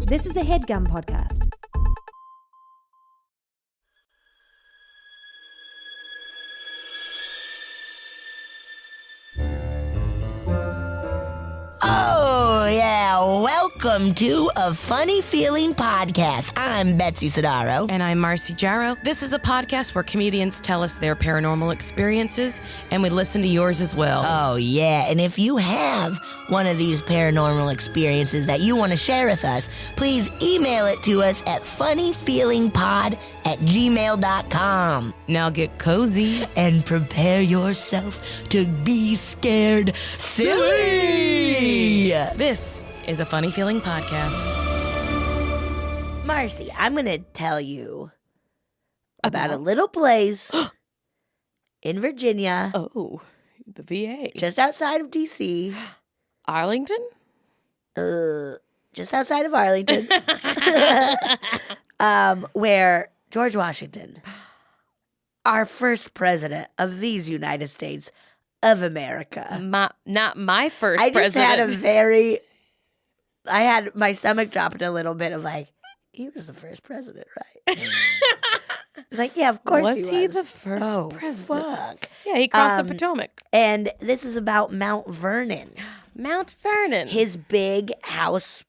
This is a HeadGum podcast. Oh, yeah. Welcome to A Funny Feeling Podcast. I'm Betsy Sidaro. And I'm Marcy Jarrow. This is a podcast where comedians tell us their paranormal experiences, and we listen to yours as well. Oh, yeah. And if you have one of these paranormal experiences that you want to share with us, please email it to us at funnyfeelingpod@gmail.com. Now get cozy. And prepare yourself to be scared silly. This is a Funny Feeling podcast. Marcy, I'm going to tell you about a little place in Virginia. Oh, the VA. Just outside of D.C. Arlington? Just outside of Arlington. Where George Washington, our first president of these United States of America. Not my first I just president. I had my stomach dropped a little bit of like, he was the first president, right? It's like, yeah, of course Was he the first president? Fuck. Yeah, he crossed the Potomac. And this is about Mount Vernon. Mount Vernon. His big house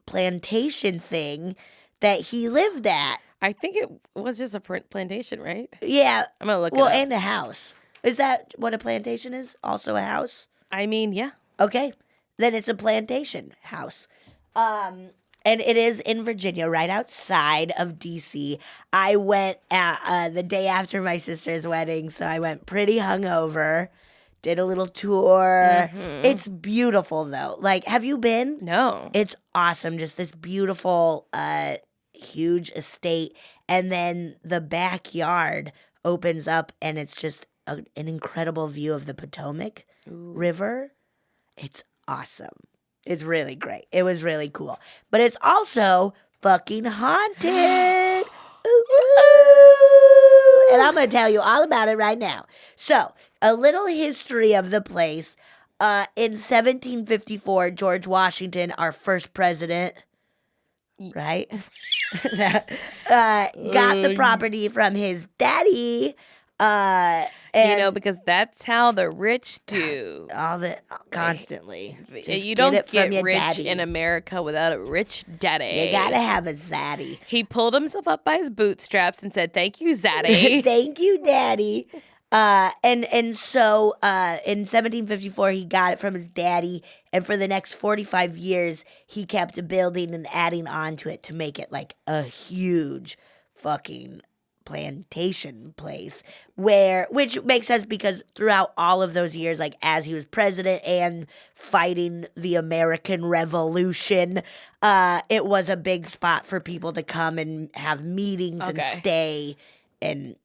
plantation thing that he lived at. I think it was just a plantation, right? Yeah. I'm going to look it Well, up. and a house. Is that what a plantation is? Also a house? I mean, yeah. Okay. Then it's a plantation house. And it is in Virginia, right outside of D.C. I went the day after my sister's wedding, so I went pretty hungover. Did a little tour. Mm-hmm. It's beautiful, though. Like, have you been? No. It's awesome. Just this beautiful, huge estate. And then the backyard opens up, and it's just an incredible view of the Potomac River. It's awesome. It's really great. It was really cool. But it's also fucking haunted. Ooh. And I'm going to tell you all about it right now. So, a little history of the place. In 1754, George Washington, our first president, right? Got the property from his daddy. And because that's how the rich do. Constantly. You don't get rich daddy. in America without a rich daddy. You gotta have a zaddy. He pulled himself up by his bootstraps and said, "Thank you, zaddy." Thank you, daddy. And so in 1754 he got it from his daddy, and for the next 45 years he kept building and adding on to it to make it like a huge fucking plantation place, which makes sense because throughout all of those years, like as he was president and fighting the American Revolution, it was a big spot for people to come and have meetings and stay and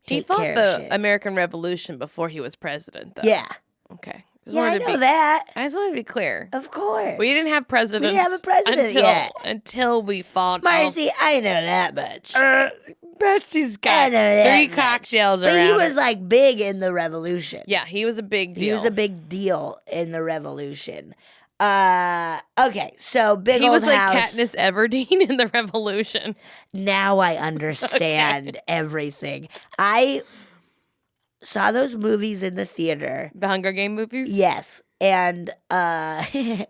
he fought the American Revolution before he was president, though. Yeah. Okay. I know that. I just wanted to be clear. Of course. We didn't have presidents. We didn't have a president yet. Until we fought. Marcy, I know that much. Betsy's got 3 cocktails around. But he was like big in the revolution. Yeah, he was a big deal. He was a big deal in the revolution. Okay, so big he old was like house. Katniss Everdeen in the revolution. Now I understand everything. I saw those movies in the theater. The Hunger Game movies? Yes. And there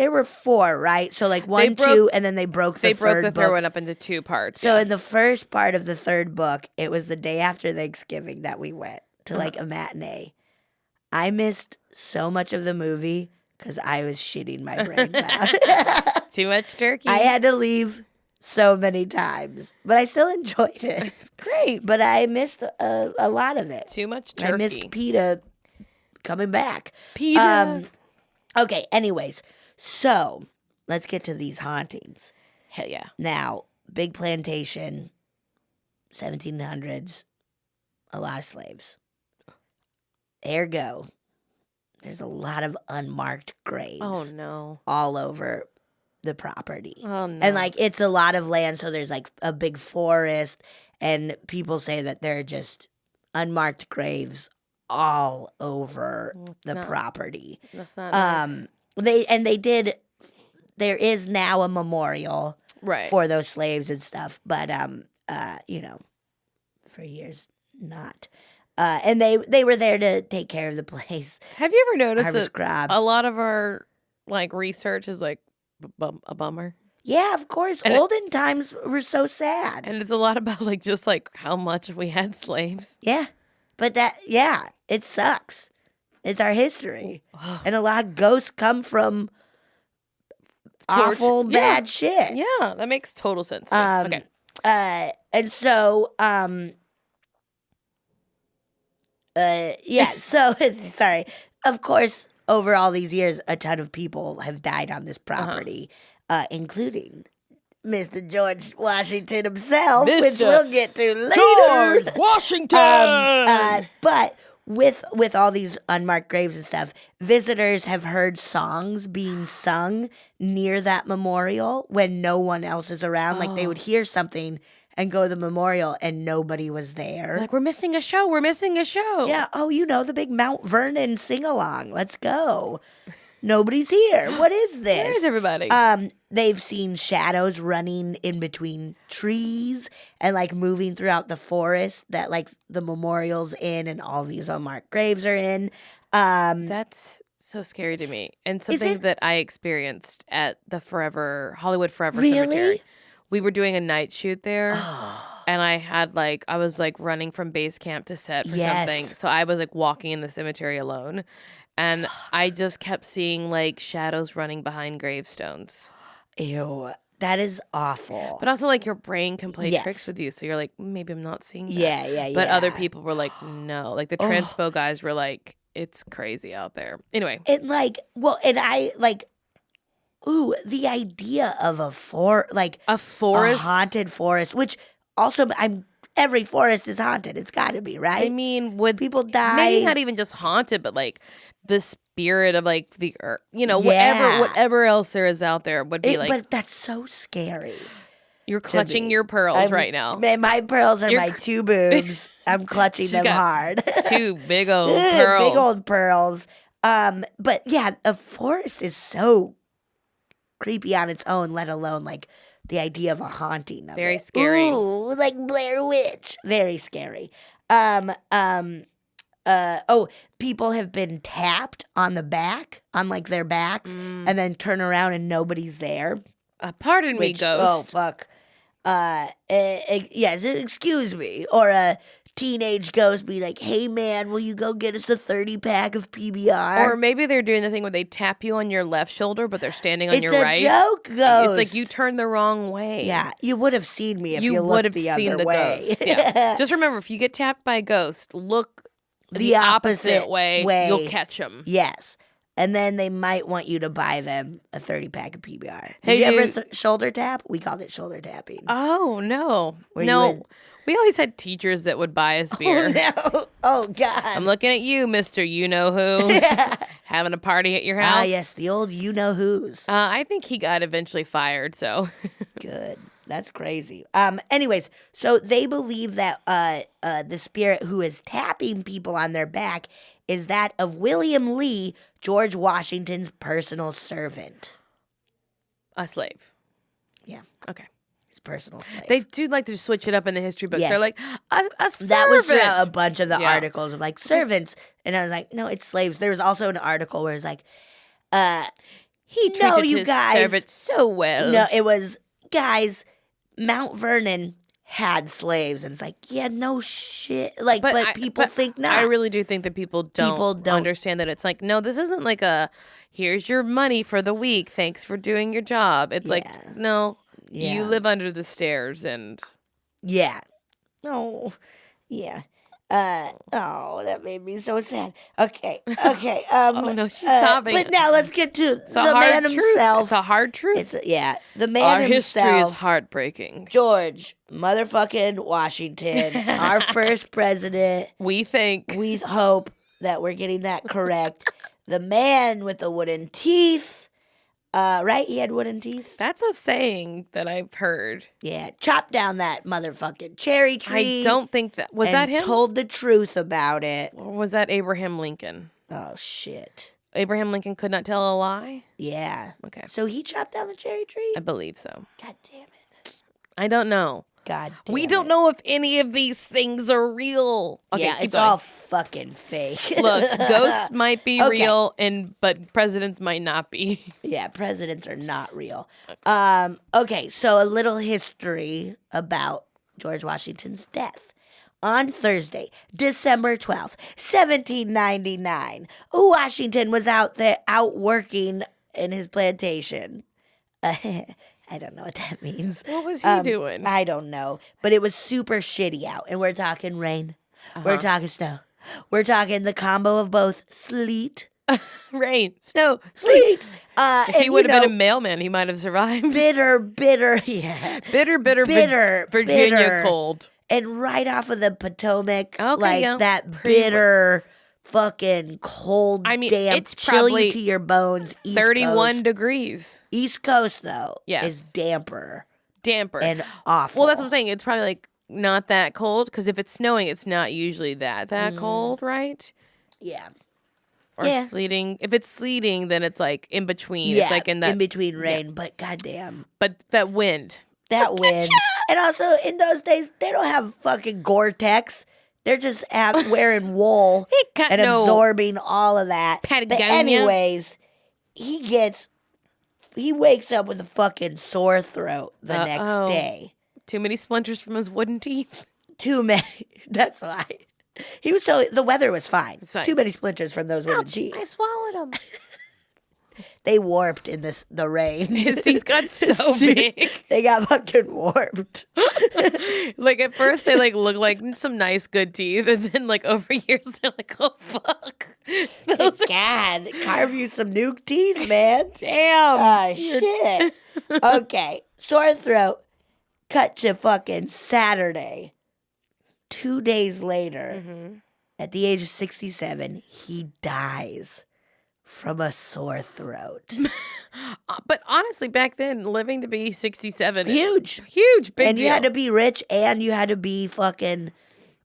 were 4, right? So like 1, 2, and then they broke the third book. They broke the third one up into 2 parts. So in the first part of the third book, it was the day after Thanksgiving that we went to like a matinee. I missed so much of the movie because I was shitting my brains out. Too much turkey. I had to leave so many times, but I still enjoyed it. It's great. But I missed a lot of it. Too much turkey. I missed PETA coming back. PETA. Okay, anyways. So, let's get to these hauntings. Hell yeah. Now, big plantation, 1700s, a lot of slaves. Ergo, there's a lot of unmarked graves. Oh, no. All over the property. Oh, no. And, like, it's a lot of land, so there's, like, a big forest, and people say that there are just unmarked graves all over the property. That's not nice. They did there is now a memorial Right. for those slaves and stuff, but for years not. And they were there to take care of the place. Have you ever noticed Harvest that crops. a lot of our like research is like a bummer? Yeah, of course. And Olden times were so sad. And it's a lot about like just like how much we had slaves. Yeah. But it sucks. It's our history. Ugh. And a lot of ghosts come from awful bad shit. Yeah, that makes total sense to me. Okay. And so so sorry. Of course, over all these years, a ton of people have died on this property, including Mr. George Washington himself, which we'll get to later. George Washington! But with all these unmarked graves and stuff, visitors have heard songs being sung near that memorial when no one else is around. Like they would hear something and go to the memorial and nobody was there. Like, we're missing a show. We're missing a show. Yeah. Oh, the big Mount Vernon sing-along. Let's go. Nobody's here. What is this? Where is everybody? They've seen shadows running in between trees and like moving throughout the forest that like the memorial's in and all these unmarked graves are in. That's so scary to me. And something that I experienced at the Hollywood Forever Cemetery. We were doing a night shoot there. And I was like running from base camp to set for something. So I was like walking in the cemetery alone. And I just kept seeing like shadows running behind gravestones. Ew, that is awful. But also like your brain can play tricks with you. So you're like, maybe I'm not seeing that. Yeah. But other people were like, no. Like the transpo guys were like, it's crazy out there. Anyway. And like, the idea of a forest, a haunted forest, which also every forest is haunted. It's got to be, right? I mean, would people die? Maybe not even just haunted, but like the spirit of like the earth, whatever else there is out there would be But that's so scary. You're clutching your pearls right now. My pearls are my two boobs. I'm clutching them hard. Two big old pearls. Big old pearls. But yeah, a forest is so creepy on its own, let alone like the idea of a haunting of Very it. Scary. Ooh, like Blair Witch. Very scary. People have been tapped on the back, on like their backs, and then turn around and nobody's there. Pardon me, ghost. Oh, fuck. Yes, excuse me. Or a teenage ghost be like, hey, man, will you go get us a 30-pack of PBR? Or maybe they're doing the thing where they tap you on your left shoulder, but they're standing on your right. It's a joke ghost. It's like you turned the wrong way. Yeah, you would have seen me if you would looked have the seen other the way. ghost. Yeah. Just remember, if you get tapped by a ghost, look the opposite way. You'll catch them. Yes. And then they might want you to buy them a 30-pack of PBR. Hey, Did you ever shoulder tap? We called it shoulder tapping. Oh, no. We always had teachers that would buy us beer. Oh, no. Oh, God. I'm looking at you, Mr. You-Know-Who. Having a party at your house. Ah, yes, the old you-know-whos. I think he got eventually fired, so. Good. That's crazy. Anyways, so they believe that the spirit who is tapping people on their back is that of William Lee, George Washington's personal servant. A slave. Yeah. Okay. His personal slave. They do like to switch it up in the history books. Yes. They're like, a servant. That was throughout a bunch of the articles of like servants. And I was like, no, it's slaves. There was also an article where it's like, he treated his guys, servant so well. No, it was, guys, Mount Vernon had slaves, and it's like, yeah, no shit. Like, but people think not. I really do think that people don't understand that it's like, no, this isn't like here's your money for the week. Thanks for doing your job. It's like, no, you live under the stairs and. Yeah. Oh, yeah. That made me so sad. Okay. Oh no, she's sobbing. But now let's get to the man himself. It's a hard truth. The man Our himself. history is heartbreaking. George motherfucking Washington, our first president. We hope that we're getting that correct. The man with the wooden teeth. Right? He had wooden teeth? That's a saying that I've heard. Yeah. Chopped down that motherfucking cherry tree. I don't think that... Was that him? Told the truth about it. Or was that Abraham Lincoln? Oh, shit. Abraham Lincoln could not tell a lie? Yeah. Okay. So he chopped down the cherry tree? I believe so. God damn it. I don't know. God damn We it. don't know if any of these things are real. Okay, yeah, keep it's going. all fucking fake. Look, ghosts might be Okay. real, but presidents might not be. Yeah, presidents are not real. Okay, so a little history about George Washington's death. On Thursday, December 12th, 1799, Washington was out working in his plantation. I don't know what that means. What was he doing? I don't know. But it was super shitty out. And we're talking rain. We're talking snow. We're talking the combo of both sleet. Rain, snow, Sleet. If he would have been a mailman, he might have survived. bitter, yeah. Bitter, Virginia bitter. cold. And right off of the Potomac, Okay, like yeah. that bitter, fucking cold, I mean, damp, it's chill you probably to your bones. East 31 Coast. degrees. East Coast, though, Yes. is damper Damper. and awful. Well, that's what I'm saying. It's probably like not that cold because if it's snowing, it's not usually that cold, right? Yeah. Or Yeah. sleeting. If it's sleeting, then it's like in between. Yeah, It's like in that. between rain, but goddamn. But that wind. That wind. And also, in those days, they don't have fucking Gore-Tex. They're just wearing wool He got and no absorbing all of that. But Patagonia. anyways, he wakes up with a fucking sore throat the next day. Too many splinters from his wooden teeth. Too many. That's why. He was totally, the weather was fine. It's fine. Too many splinters from those wooden teeth. I swallowed them. They warped in the rain. His teeth got so His teeth- big. They got fucking warped. Like at first they like look like some nice good teeth, and then like over years they're like, oh fuck. Those are God, carve you some new teeth, man. damn. Shit. Okay, sore throat. Cut to fucking Saturday. 2 days later, at the age of 67, he dies from a sore throat. But honestly, back then, living to be 67, Huge. big And deal. you had to be rich and you had to be fucking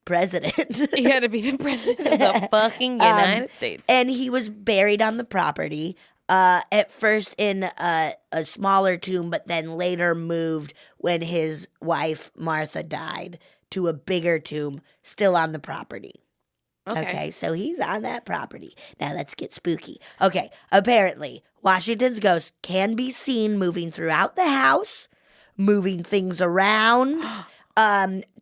president. You had to be the president of the fucking United States. And he was buried on the property. At first in a smaller tomb, but then later moved when his wife Martha died to a bigger tomb still on the property. Okay, so he's on that property. Now let's get spooky. Okay, apparently, Washington's ghost can be seen moving throughout the house, moving things around,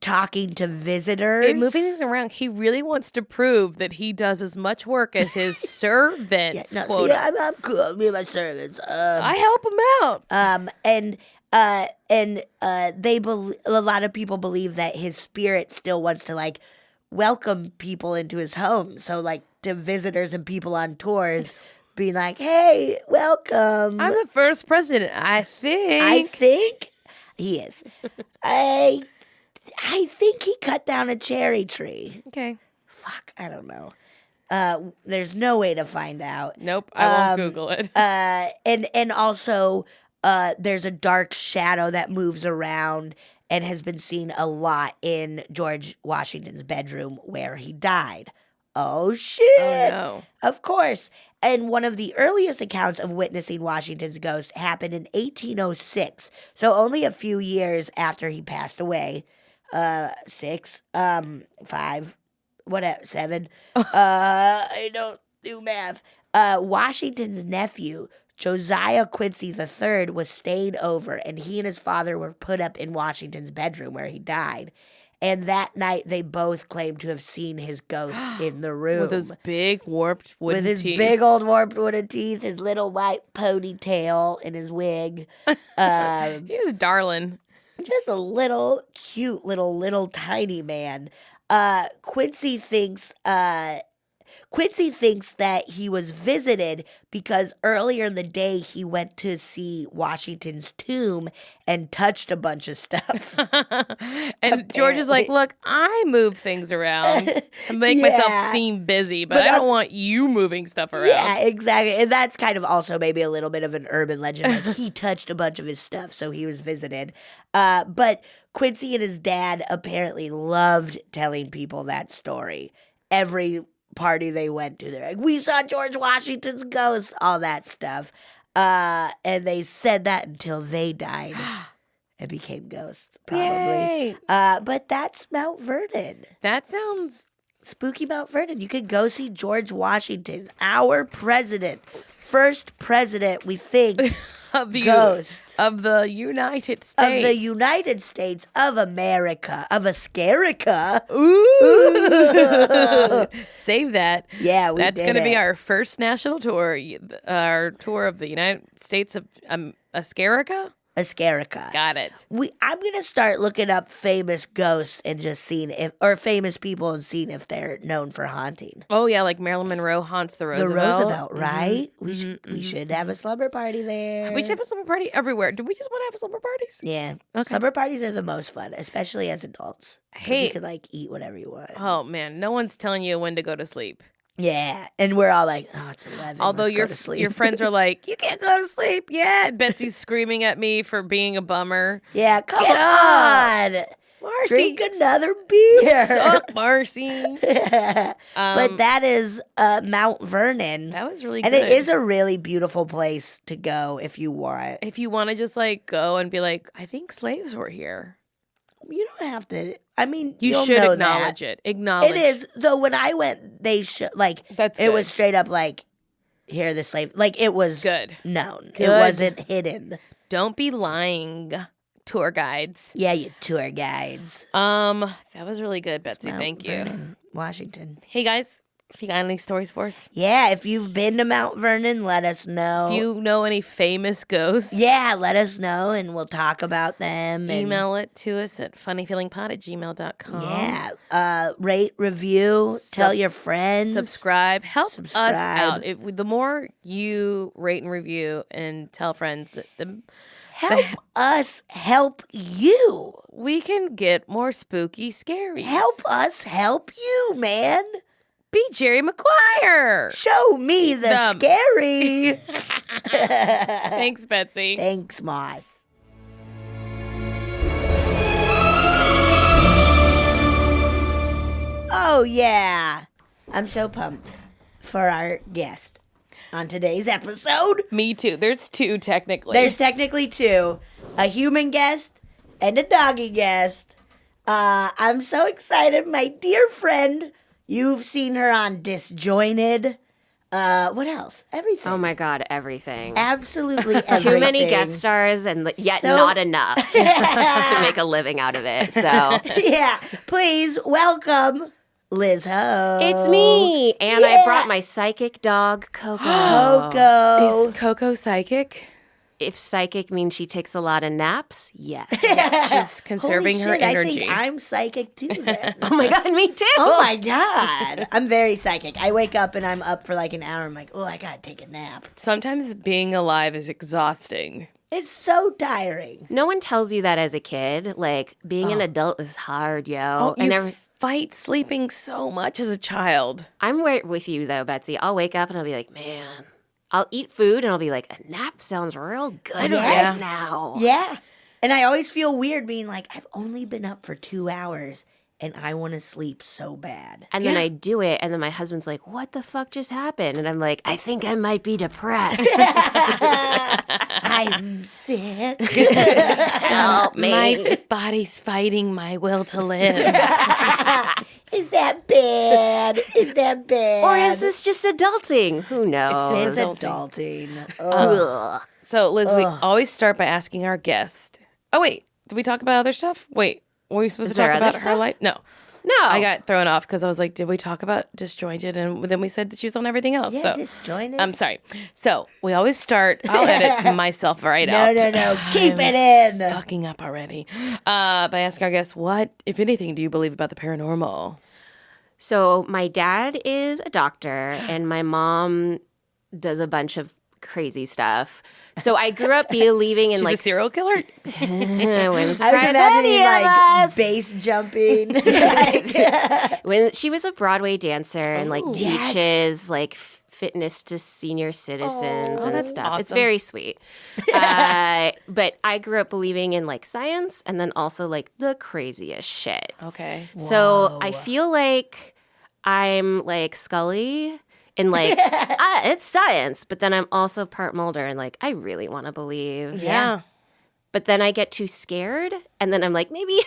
talking to visitors. And moving things around, he really wants to prove that he does as much work as his servants. Yeah, no, quota. see, I'm cool. Me and my servants. I help him out. And a lot of people believe that his spirit still wants to like welcome people into his home. So like to visitors and people on tours, being like, "Hey, welcome." I'm the first president, I think. I think he is. I think he cut down a cherry tree. Okay. Fuck, I don't know. There's no way to find out. Nope, I won't Google it. And also, there's a dark shadow that moves around and has been seen a lot in George Washington's bedroom where he died. Oh, shit. Oh, no. Of course. And one of the earliest accounts of witnessing Washington's ghost happened in 1806. So only a few years after he passed away. 6, 5, whatever, 7. I don't do math. Washington's nephew, Josiah Quincy III, was staying over, and he and his father were put up in Washington's bedroom where he died. And that night, they both claimed to have seen his ghost in the room. With those big warped wooden With his teeth. big old warped wooden teeth, his little white ponytail, and his wig. He was darling. Just a little cute, little tiny man. Quincy thinks that he was visited because earlier in the day he went to see Washington's tomb and touched a bunch of stuff. And George is like, look, I move things around to make myself seem busy, but I don't want you moving stuff around. Yeah, exactly. And that's kind of also maybe a little bit of an urban legend. Like he touched a bunch of his stuff, so he was visited. But Quincy and his dad apparently loved telling people that story. Every party they went to. They're like, we saw George Washington's ghost, all that stuff. And they said that until they died and became ghosts, probably. Yay. But that's Mount Vernon. That sounds Spooky Mount Vernon. You could go see George Washington, our president. First president, we think, of the ghost. Of the United States. Of the United States of America. Of Ascarica. Ooh. Save that. Yeah, we That's did going to be it. our first national tour. Our tour of the United States of Ascarica. Ascarica. Got it. I'm gonna start looking up famous ghosts and just seeing or famous people and seeing if they're known for haunting. Oh yeah, like Marilyn Monroe haunts the Roosevelt. The Roosevelt, right? We should have a slumber party there. We should have a slumber party everywhere. Do we just want to have slumber parties? Yeah. Okay. Slumber parties are the most fun, especially as adults. 'Cause Hey. you could like eat whatever you want. Oh man, no one's telling you when to go to sleep. Yeah, and we're all like, oh, it's 11. Although let's go your to sleep. your friends are like, you can't go to sleep yet. Betsy's screaming at me for being a bummer. yeah, come Get on, Marcy, drink another beer. suck, Marcy. But that is Mount Vernon. That was really And good. it is a really beautiful place to go if you want. If you want to just like go and be like, I think slaves were here. You don't have to. I mean, You you'll should know acknowledge that. it. Acknowledge It is though. When I went, they should like. That's It good. was straight up like, here are the slave. Like it was Good. known. Good. It wasn't hidden. Don't be lying, tour guides. Yeah, you tour guides. That was really good, Betsy. Mount Thank you. Vernon, Washington. Hey guys, if you got any stories for us, Yeah, if you've been to Mount Vernon, let us know. if you know any famous ghosts, Yeah, let us know and we'll talk about them. and- email it to us at funnyfeelingpod@gmail.com. Yeah. Rate, review, tell your friends. Subscribe. Help us Subscribe. out. The more you rate and review and tell friends, Help us help you. we can get more spooky, scary. Help us help you, man. Be Jerry Maguire. Show me the Them. scary. Thanks, Betsy. Thanks, Moss. Oh, yeah. I'm so pumped for our guest on today's episode. Me too. There's two technically. There's technically two, a human guest and a doggy guest. I'm so excited. My dear friend, you've seen her on Disjointed. What else? Everything. Oh my God, everything. Absolutely everything. Too many guest stars and yet So- not enough to make a living out of it. So Yeah. Please welcome Liz Ho. it's me. And Yeah. I brought my psychic dog, Coco. Coco. Is Coco psychic? If psychic means she takes a lot of naps, yes. She's conserving Holy her shit, energy. I think I'm psychic too then. Oh my God, me too. Oh my God. I'm very psychic. I wake up and I'm up for like an hour. I'm like, oh, I gotta take a nap. Sometimes being alive is exhausting. It's so tiring. No one tells you that as a kid. Like, being an adult is hard, yo. You and fight sleeping so much as a child. I'm right with you, though, Betsy. I'll wake up and I'll be like, man, I'll eat food and I'll be like, a nap sounds real good Yes. right now. Yeah. And I always feel weird being like, I've only been up for 2 hours and I want to sleep so bad. And then I do it, and then my husband's like, what the fuck just happened? And I'm like, I think I might be depressed. I'm sick. Help me. My body's fighting my will to live. Is that bad? Is that bad? Or is this just adulting? Who knows? It's adulting. Ugh. Ugh. So, Liz, we always start by asking our guest. Oh, wait. Did we talk about other stuff? Wait. Were we supposed Is to talk there about other her stuff? life? No. No. I got thrown off because I was like, did we talk about Disjointed? And then we said that she was on everything else. Yeah, so Disjointed. I'm sorry. So we always start. I'll edit myself right No, out. no. Keep I'm it in. Fucking up already. By asking our guest, what, if anything, do you believe about the paranormal? So my dad is a doctor, and my mom does a bunch of crazy stuff. So I grew up believing in She's like a serial killer? Wouldn't I was surprise imagining any of like us. base jumping. Like, When she was a Broadway dancer and like Oh, yes. teaches like fitness to senior citizens and that's stuff. It's awesome. very sweet. But I grew up believing in like science and then also like the craziest shit. Okay. So I Whoa. feel like I'm like Scully and like, it's science. But then I'm also part Mulder and like, I really want to believe. Yeah. But then I get too scared. And then I'm like, maybe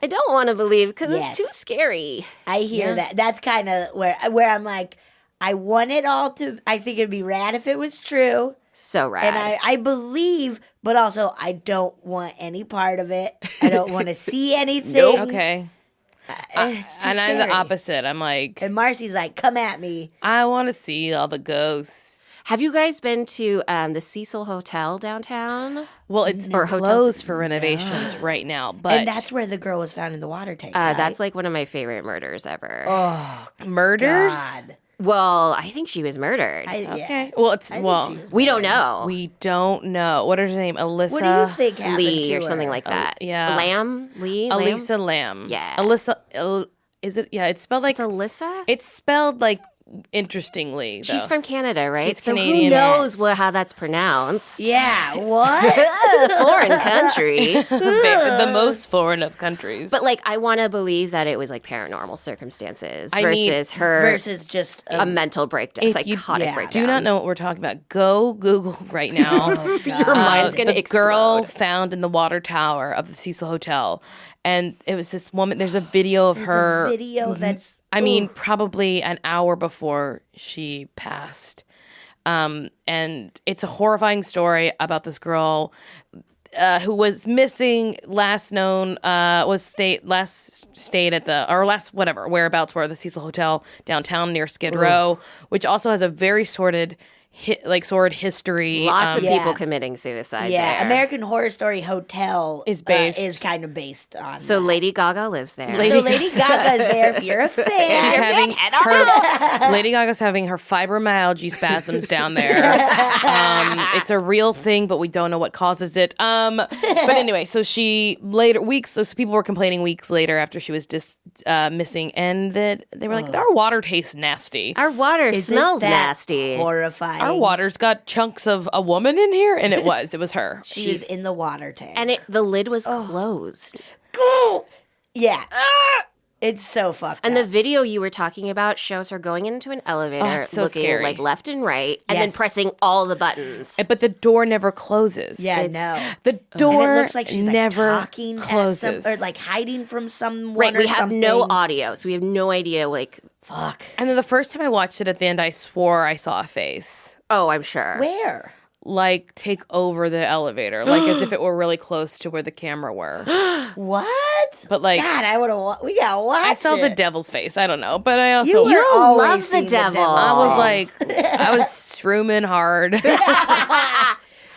I don't want to believe because it's too scary. I hear that. That's kind of where I'm like, I want it all to, I think it'd be rad if it was true. So rad. And I believe, but also I don't want any part of it. I don't want to see anything. Okay. It's too And I'm scary. the opposite. I'm like, And Marcy's like, come at me. I want to see all the ghosts. Have you guys been to the Cecil Hotel downtown? Well, it's Or hotels? closed for renovations right now, but And that's where the girl was found in the water tank. Right? That's like one of my favorite murders ever. oh, murders. God. Well, I think she was murdered. Okay. Well, it's I think well, she was We don't know. we don't know. What is her name? Alyssa. What do you think happened Lee to or something her? like that. yeah. Lamb? Lee? Lamb? Alyssa Lamb. Yeah. Alyssa. Is it? Yeah. It's spelled like. It's Alyssa? It's spelled like interestingly. She's though. from Canada, right? She's so Canadian. who knows how that's pronounced? Yeah, what? Foreign country. the most foreign of countries. But like, I want to believe that it was like paranormal circumstances I mean, versus her Versus just a mental breakdown, If you- psychotic yeah. breakdown. do not know what we're talking about, go Google right now. Your mind's gonna the explode. girl found in the water tower of the Cecil Hotel, and it was this woman. There's a video of her. video that's. I mean, probably an hour before she passed. And it's a horrifying story about this girl who was missing. Last stayed at the whereabouts were the Cecil Hotel downtown near Skid Row, which also has a very sordid history. Lots of Yeah. people committing suicide Yeah, there. American Horror Story Hotel Is based- is kind of based on. So that. Lady Gaga lives there. So Lady Gaga's there if you're a fan. She's having her Lady Gaga's having her fibromyalgia spasms down there. It's a real thing, but we don't know what causes it. But anyway, so so people were complaining weeks later after she was missing, and that they were like, our water tastes nasty. Our water Isn't smells that nasty. Horrifying. Our water's got chunks of a woman in here, and it was her. She was in the water tank. And the lid was closed. Yeah. It's so fucked And up. the video you were talking about shows her going into an elevator, Oh, it's so looking scary. like left and right, and then Yes. pressing all the buttons. But the door never closes. Yeah, it's- no. The And door it looks like she's never like talking closes. at some, or like hiding from someone. Right, we or have no something. audio, so we have no idea. Like, Fuck. And then the first time I watched it at the end, I swore I saw a face. oh, I'm sure. Where? Like take over the elevator, like as if it were really close to where the camera were. What? But like, God, I would have. We gotta watch. I saw the it. devil's face. I don't know, but I also You were You always love the seeing devil. I was like, I was shrooming hard.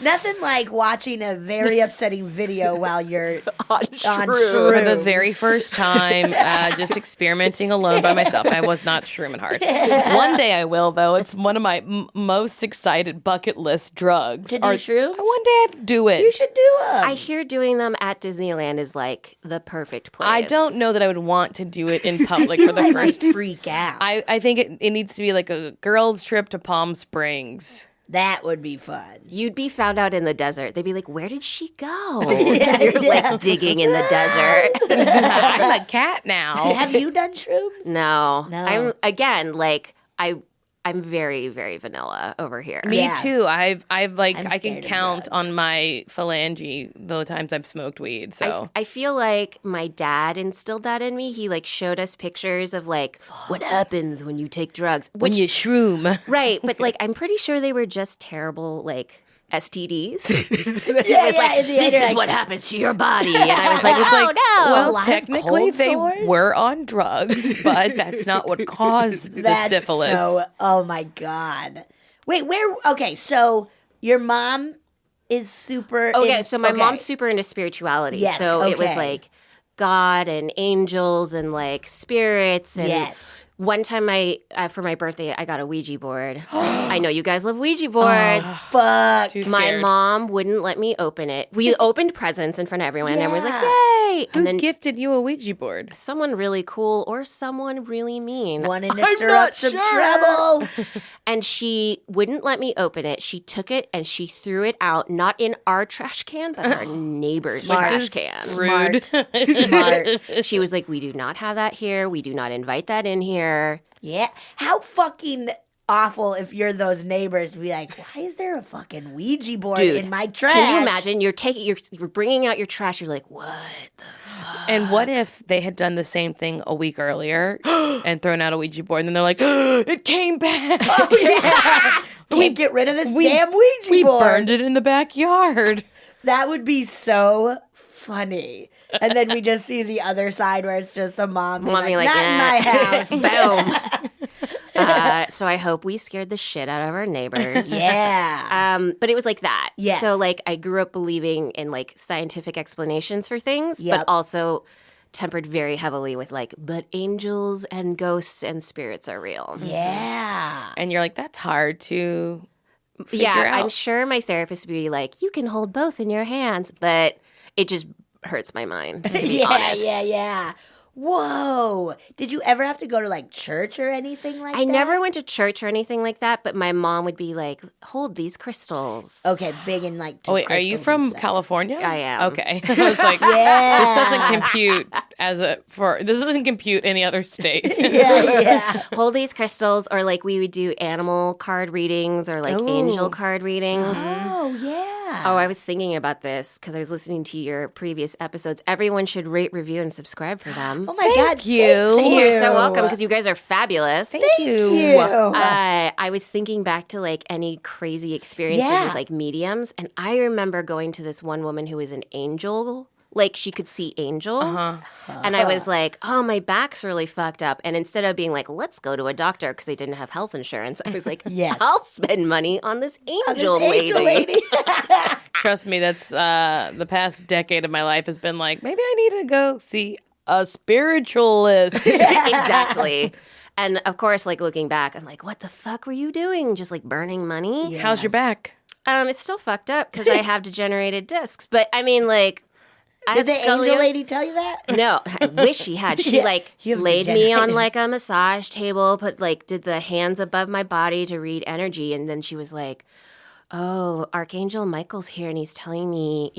Nothing like watching a very upsetting video while you're On on shroom. For the shrooms. very first time, just experimenting alone by myself. I was not shrooming hard. One day I will, though. It's one of my most excited bucket list drugs. To do shrooms? One day I'd do it. You should do them. I hear doing them at Disneyland is like the perfect place. I don't know that I would want to do it in public for the I first. might freak out. I think it needs to be like a girls' trip to Palm Springs. That would be fun. You'd be found out in the desert. They'd be like, "Where did she go?" You're like digging in the desert. I'm a cat now. Have you done shrooms? No, No. I'm again like I'm very very vanilla over here. Me Yeah. too. I've like I'm I can scared of count drugs. on my phalange the times I've smoked weed. So I feel like my dad instilled that in me. He like showed us pictures of like what happens when you take drugs. when you shroom, Right, but like I'm pretty sure they were just terrible like STDs. Yeah, It's like, in the this end, is what happens to your body. And I was like, oh no. well, live technically cold they sores? were on drugs, but that's not what caused the That's syphilis. So, oh my god. Wait, where? Okay, so your mom is super. Okay, in- so my okay. mom's super into spirituality. Yes, so it was okay. like God and angels and like spirits. And Yes. one time for my birthday, I got a Ouija board. I know you guys love Ouija boards. Fuck. Too My scared. mom wouldn't let me open it. We opened presents in front of everyone, and everyone's like, Yeah. "Yay!" Who And then gifted you a Ouija board? someone really cool or someone really mean. Wanting to I'm stir not up some sure. trouble. And she wouldn't let me open it. She took it and she threw it out, not in our trash can, but our neighbor's Smart. trash can. Rude. Smart. She was like, "We do not have that here. We do not invite that in here." here. Yeah. How fucking awful if you're those neighbors to be like, why is there a fucking Ouija board in my trash? Can you imagine? You're bringing out your trash. You're like, what the fuck? And what if they had done the same thing a week earlier and thrown out a Ouija board, and then they're like, it came back. Oh, yeah. Can't get rid of this damn Ouija We board. burned it in the backyard. That would be so funny. And then we just see the other side where it's just a mom being Mommy like, like, not in my house. Boom. So I hope we scared the shit out of our neighbors. Yeah. But it was like that. Yes. So like I grew up believing in like scientific explanations for things, Yep. but also tempered very heavily with like, but angels and ghosts and spirits are real. Yeah. And you're like, that's hard to figure Yeah, out. I'm sure my therapist would be like, you can hold both in your hands, but it just hurts my mind, to be honest. Yeah. Whoa. Did you ever have to go to like church or anything like that? I never went to church or anything like that, but my mom would be like, hold these crystals. Okay, big and like. Oh, wait, are you from California? I am. Okay. I was like, Yeah. this doesn't compute this doesn't compute any other state. Yeah. Hold these crystals, or like we would do animal card readings or like angel card readings. Oh, yeah. Oh, I was thinking about this because I was listening to your previous episodes. Everyone should rate, review, and subscribe for them. Oh my God. you. You're so welcome because you guys are fabulous. Thank you. I was thinking back to like any crazy experiences Yeah. with like mediums, and I remember going to this one woman who was an angel. Like she could see angels. And I was like, oh, my back's really fucked up. And instead of being like, let's go to a doctor because they didn't have health insurance, I was like, Yes. I'll spend money on this This angel angel lady. Trust me, that's the past decade of my life has been like, maybe I need to go see a spiritualist. Exactly. And of course, like looking back, I'm like, what the fuck were you doing? Just like burning money? How's your back? It's still fucked up because I have degenerated discs. But I mean, like, Did the angel lady tell you that? No, I wish she had. She Yeah, like you have laid me degenerated. on like a massage table, did the hands above my body to read energy, and then she was like, "Oh, Archangel Michael's here, and he's telling me,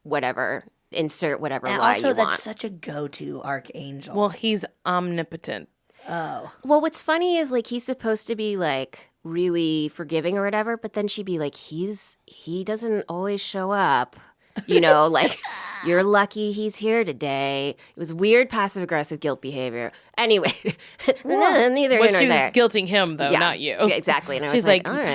whatever, insert whatever And lie also, you that's want." such a go-to archangel. Well, he's omnipotent. Oh. Well, what's funny is like he's supposed to be like really forgiving or whatever, but then she'd be like, he doesn't always show up. Like, you're lucky he's here today. It was weird passive-aggressive guilt behavior. Anyway, neither Well, here nor she was there. guilting him, though, Yeah, not you. yeah, exactly. And I She's was like, like, all right.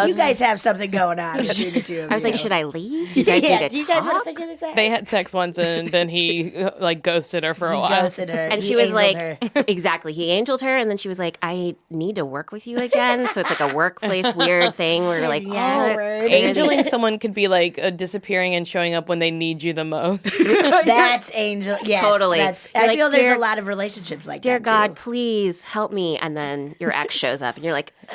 Hey, you guys have something going on between the two of I was you. like, should I leave? Do you guys need to do you guys want talk? to figure this out? They had sex once, and then he like ghosted her for a He while. ghosted her. And He she was angeled like, her. exactly. He angeled her, and then she was like, I need to work with you again. So it's like a workplace weird thing where you're like, Yeah, oh, word. Angeling someone could be like disappearing and showing up when they need you the most. That's angel. Yes, Totally. I You're like, feel there's dear- a lot of relationships like dear that. God, too. please help me. And then your ex shows up, and you're like, Oh,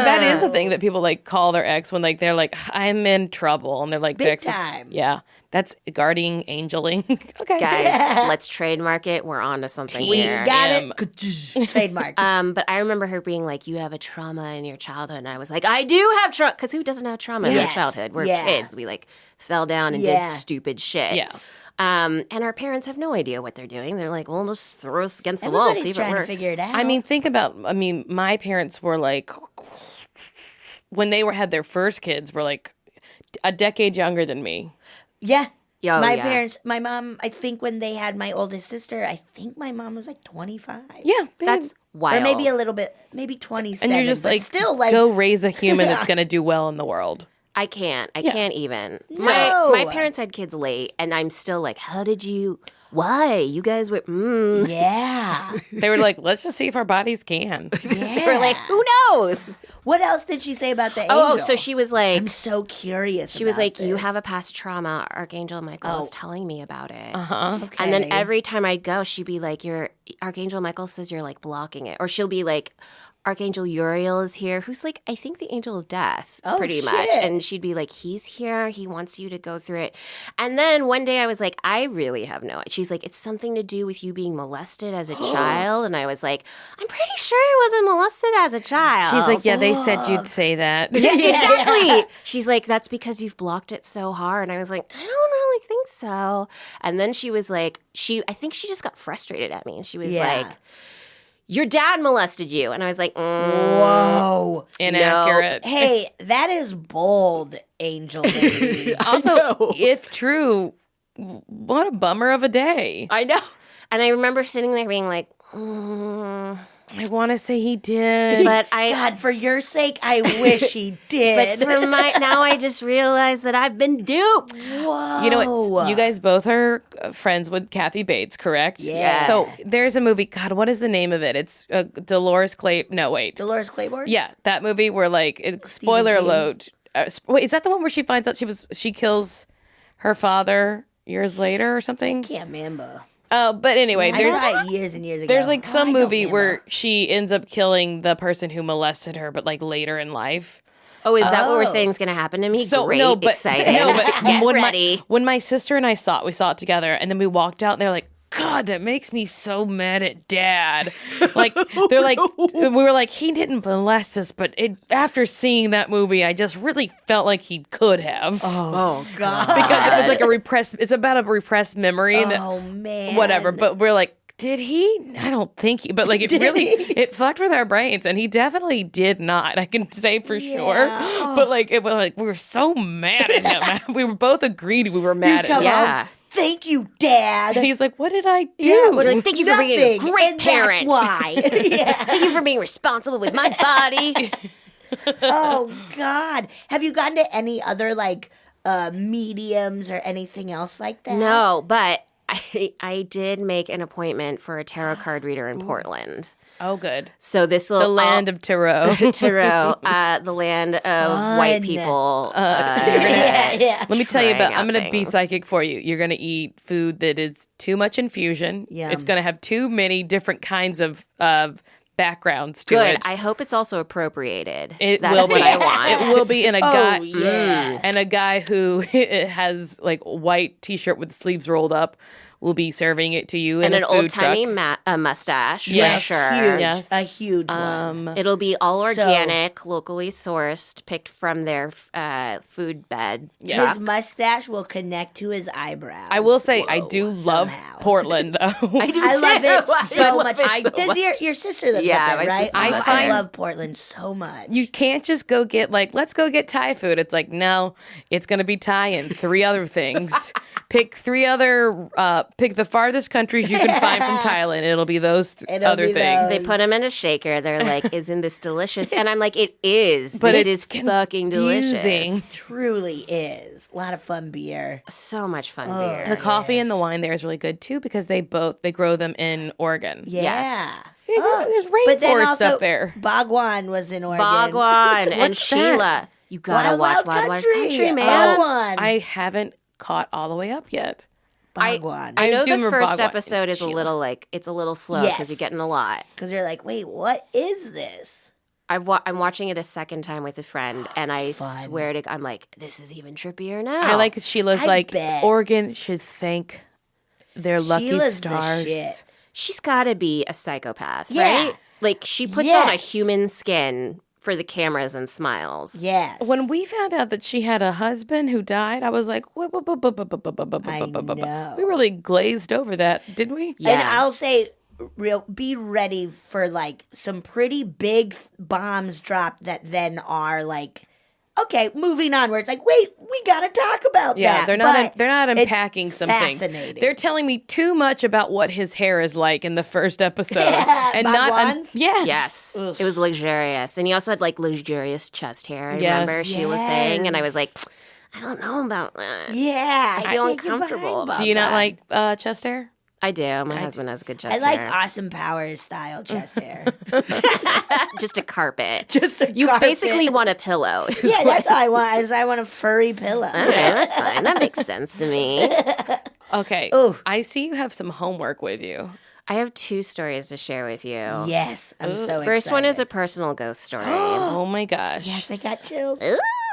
that is a thing that people like call their ex when like they're like, I'm in trouble, and they're like, Big their ex is- time. yeah, that's guarding angeling. Okay, guys, let's trademark it. We're on to something We here. got am- it. Trademark. But I remember her being like, you have a trauma in your childhood. And I was like, I do have trauma. Because who doesn't have trauma in their Yes. childhood? We're Yeah. kids. We like fell down and Yeah. did stupid shit. Yeah. And our parents have no idea what they're doing. They're like, well, just throw us against the wall, Everybody's see if it trying works. to figure it out. I mean, my parents were like, when they had their first kids, were like a decade younger than me. yeah. Oh, my yeah. parents, my mom, I think when they had my oldest sister, I think my mom was like 25. Yeah, That's wild. Or maybe a little bit, maybe 27. and you're just but like, still like, go raise a human that's gonna do well in the world. I can't. I can't even. No. My parents had kids late, and I'm still like, why? You guys were, yeah. They were like, let's just see if our bodies can. Yeah. We're like, who knows? What else did she say about the angel? Oh, so she was like, I'm so curious. she was about like, you this. have a past trauma. Archangel Michael Oh. was telling me about it. Uh-huh. Okay. And then every time I'd go, she'd be like, "Your Archangel Michael says you're like blocking it," or she'll be like, "Archangel Uriel is here," who's like, I think the angel of death, Oh, pretty shit. much. And she'd be like, "He's here. He wants you to go through it." And then one day I was like, "I really have no." She's like, "It's something to do with you being molested as a child," and I was like, "I'm pretty sure I wasn't molested as a child." She's like, yeah, they said you'd say that. Yeah, exactly. She's like, that's because you've blocked it so hard. And I was like, I don't really think so. And then she was like, I think she just got frustrated at me. And she was Yeah. like, your dad molested you. And I was like, Whoa. Inaccurate. Hey, that is bold, Angel Lady. Also, if true, what a bummer of a day. I know. And I remember sitting there being like, I want to say he did. but God, for your sake, I wish he did. But for now I just realized that I've been duped. Whoa. You know what? You guys both are friends with Kathy Bates, correct? Yes. So there's a movie. God, what is the name of it? It's Dolores Clay. No, wait. Dolores Claiborne? Yeah, that movie where spoiler King. alert. Wait, is that the one where she finds out she kills her father years later or something? Can't remember. But anyway, I saw it years and years ago. there's like some I don't movie where remember. she ends up killing the person who molested her, but like later in life. Oh, is that what we're Oh. saying is going to happen to me? So Great, no, but excited. Get when ready. When my sister and I saw it, we saw it together, and then we walked out, and they're like, God, that makes me so mad at Dad. Like they're like, we were like, he didn't molest us, but after seeing that movie, I just really felt like he could have. Oh, God. Because it was like a repressed. It's about a repressed memory. Oh, man. Whatever. But we're like, did he? I don't think he. But like, it fucked with our brains, and he definitely did not. I can say for sure. But like, it was like we were so mad at him. We were both agreed we were mad at come him. Yeah. Thank you, Dad. And he's like, what did I do? Yeah, We're like, thank you for being a nothing, great and parent. That's why. Yeah. Thank you for being responsible with my body. Oh, God. Have you gone to any other, like, mediums or anything else like that? No, but I did make an appointment for a tarot card reader in Portland. Oh, good. So this will The land of tarot. tarot, the land of white people. Yeah. Let me tell you Trying about. out I'm going to be things. psychic for you. You're going to eat food that is too much infusion. Yum. It's going to have too many different kinds of backgrounds to Good. it. I hope it's also appropriated. It That's will what be. I want. It will be in a guy. yeah. And a guy who has like a white T-shirt with the sleeves rolled up will be serving it to you in And a an food old timey truck. mustache, Yes. for sure. Huge. Yes. A huge one. It'll be all organic, locally sourced, picked from their food bed. His mustache will connect to his eyebrows. I will say I do love somehow. Portland though. I do I love it too. so love much. it so Does much. your sister lives Yeah, up there, my right? sister lives I up there. love Portland so much. You can't just go get let's go get Thai food. It's like, no, it's going to be Thai and 3 other things. Pick 3 other, pick the farthest countries you can find from Thailand. It'll be those It'll other be things. those. They put them in a shaker. They're like, "Isn't this delicious?" And I'm like, "It is. But this it's is fucking delicious. confusing. Truly is. A lot of fun beer. So much fun The beer." coffee and the wine there is really good too because they grow them in Oregon. Yeah. Yes. There's But then rainforest also, up there. Bhagwan was in Oregon. Bhagwan and What's that? Sheila. You gotta watch Wild Country, man. Bhagwan. I haven't caught all the way up yet. Bhagwan. I know do the remember first Bhagwan episode is a Sheila. little it's a little slow because Yes. you're getting a lot. Because you're like, wait, what is this? I'm watching it a second time with a friend, and I swear to I'm like, this is even trippier now. I like Sheila's I like bet. Oregon should thank their lucky Sheila's the stars. shit. She's got to be a psychopath, Yeah. right? Like she puts on a Yes. human skin for the cameras and smiles. Yes. When we found out that she had a husband who died, I was like, I know. we really glazed over that, didn't we? Yeah. And I'll say, be ready for like some pretty big bombs dropped that then are like, okay, moving on. Where it's like, wait, we gotta talk about Yeah, that. they're not it's unpacking some things. fascinating. They're telling me too much about what his hair is like in the first episode, and not Bhagwan's? yes, Yes. Ugh. It was luxurious. And he also had like luxurious chest hair, I Yes. remember she was saying. And I was Yes. like, I don't know about that. Yeah, I feel can't get uncomfortable behind about Do you not Bhagwan. like chest hair? I do. My husband has good chest I like hair. Austin Powers style chest hair. Just a carpet. Just a You carpet. basically want a pillow. is Yeah, what- that's all I want. Is I want a furry pillow. All right, that's fine. That makes sense to me. Okay, Ooh. I see you have some homework with you. I have 2 stories to share with you. Yes, I'm so excited. First one is a personal ghost story. Oh my gosh! Yes, I got chills.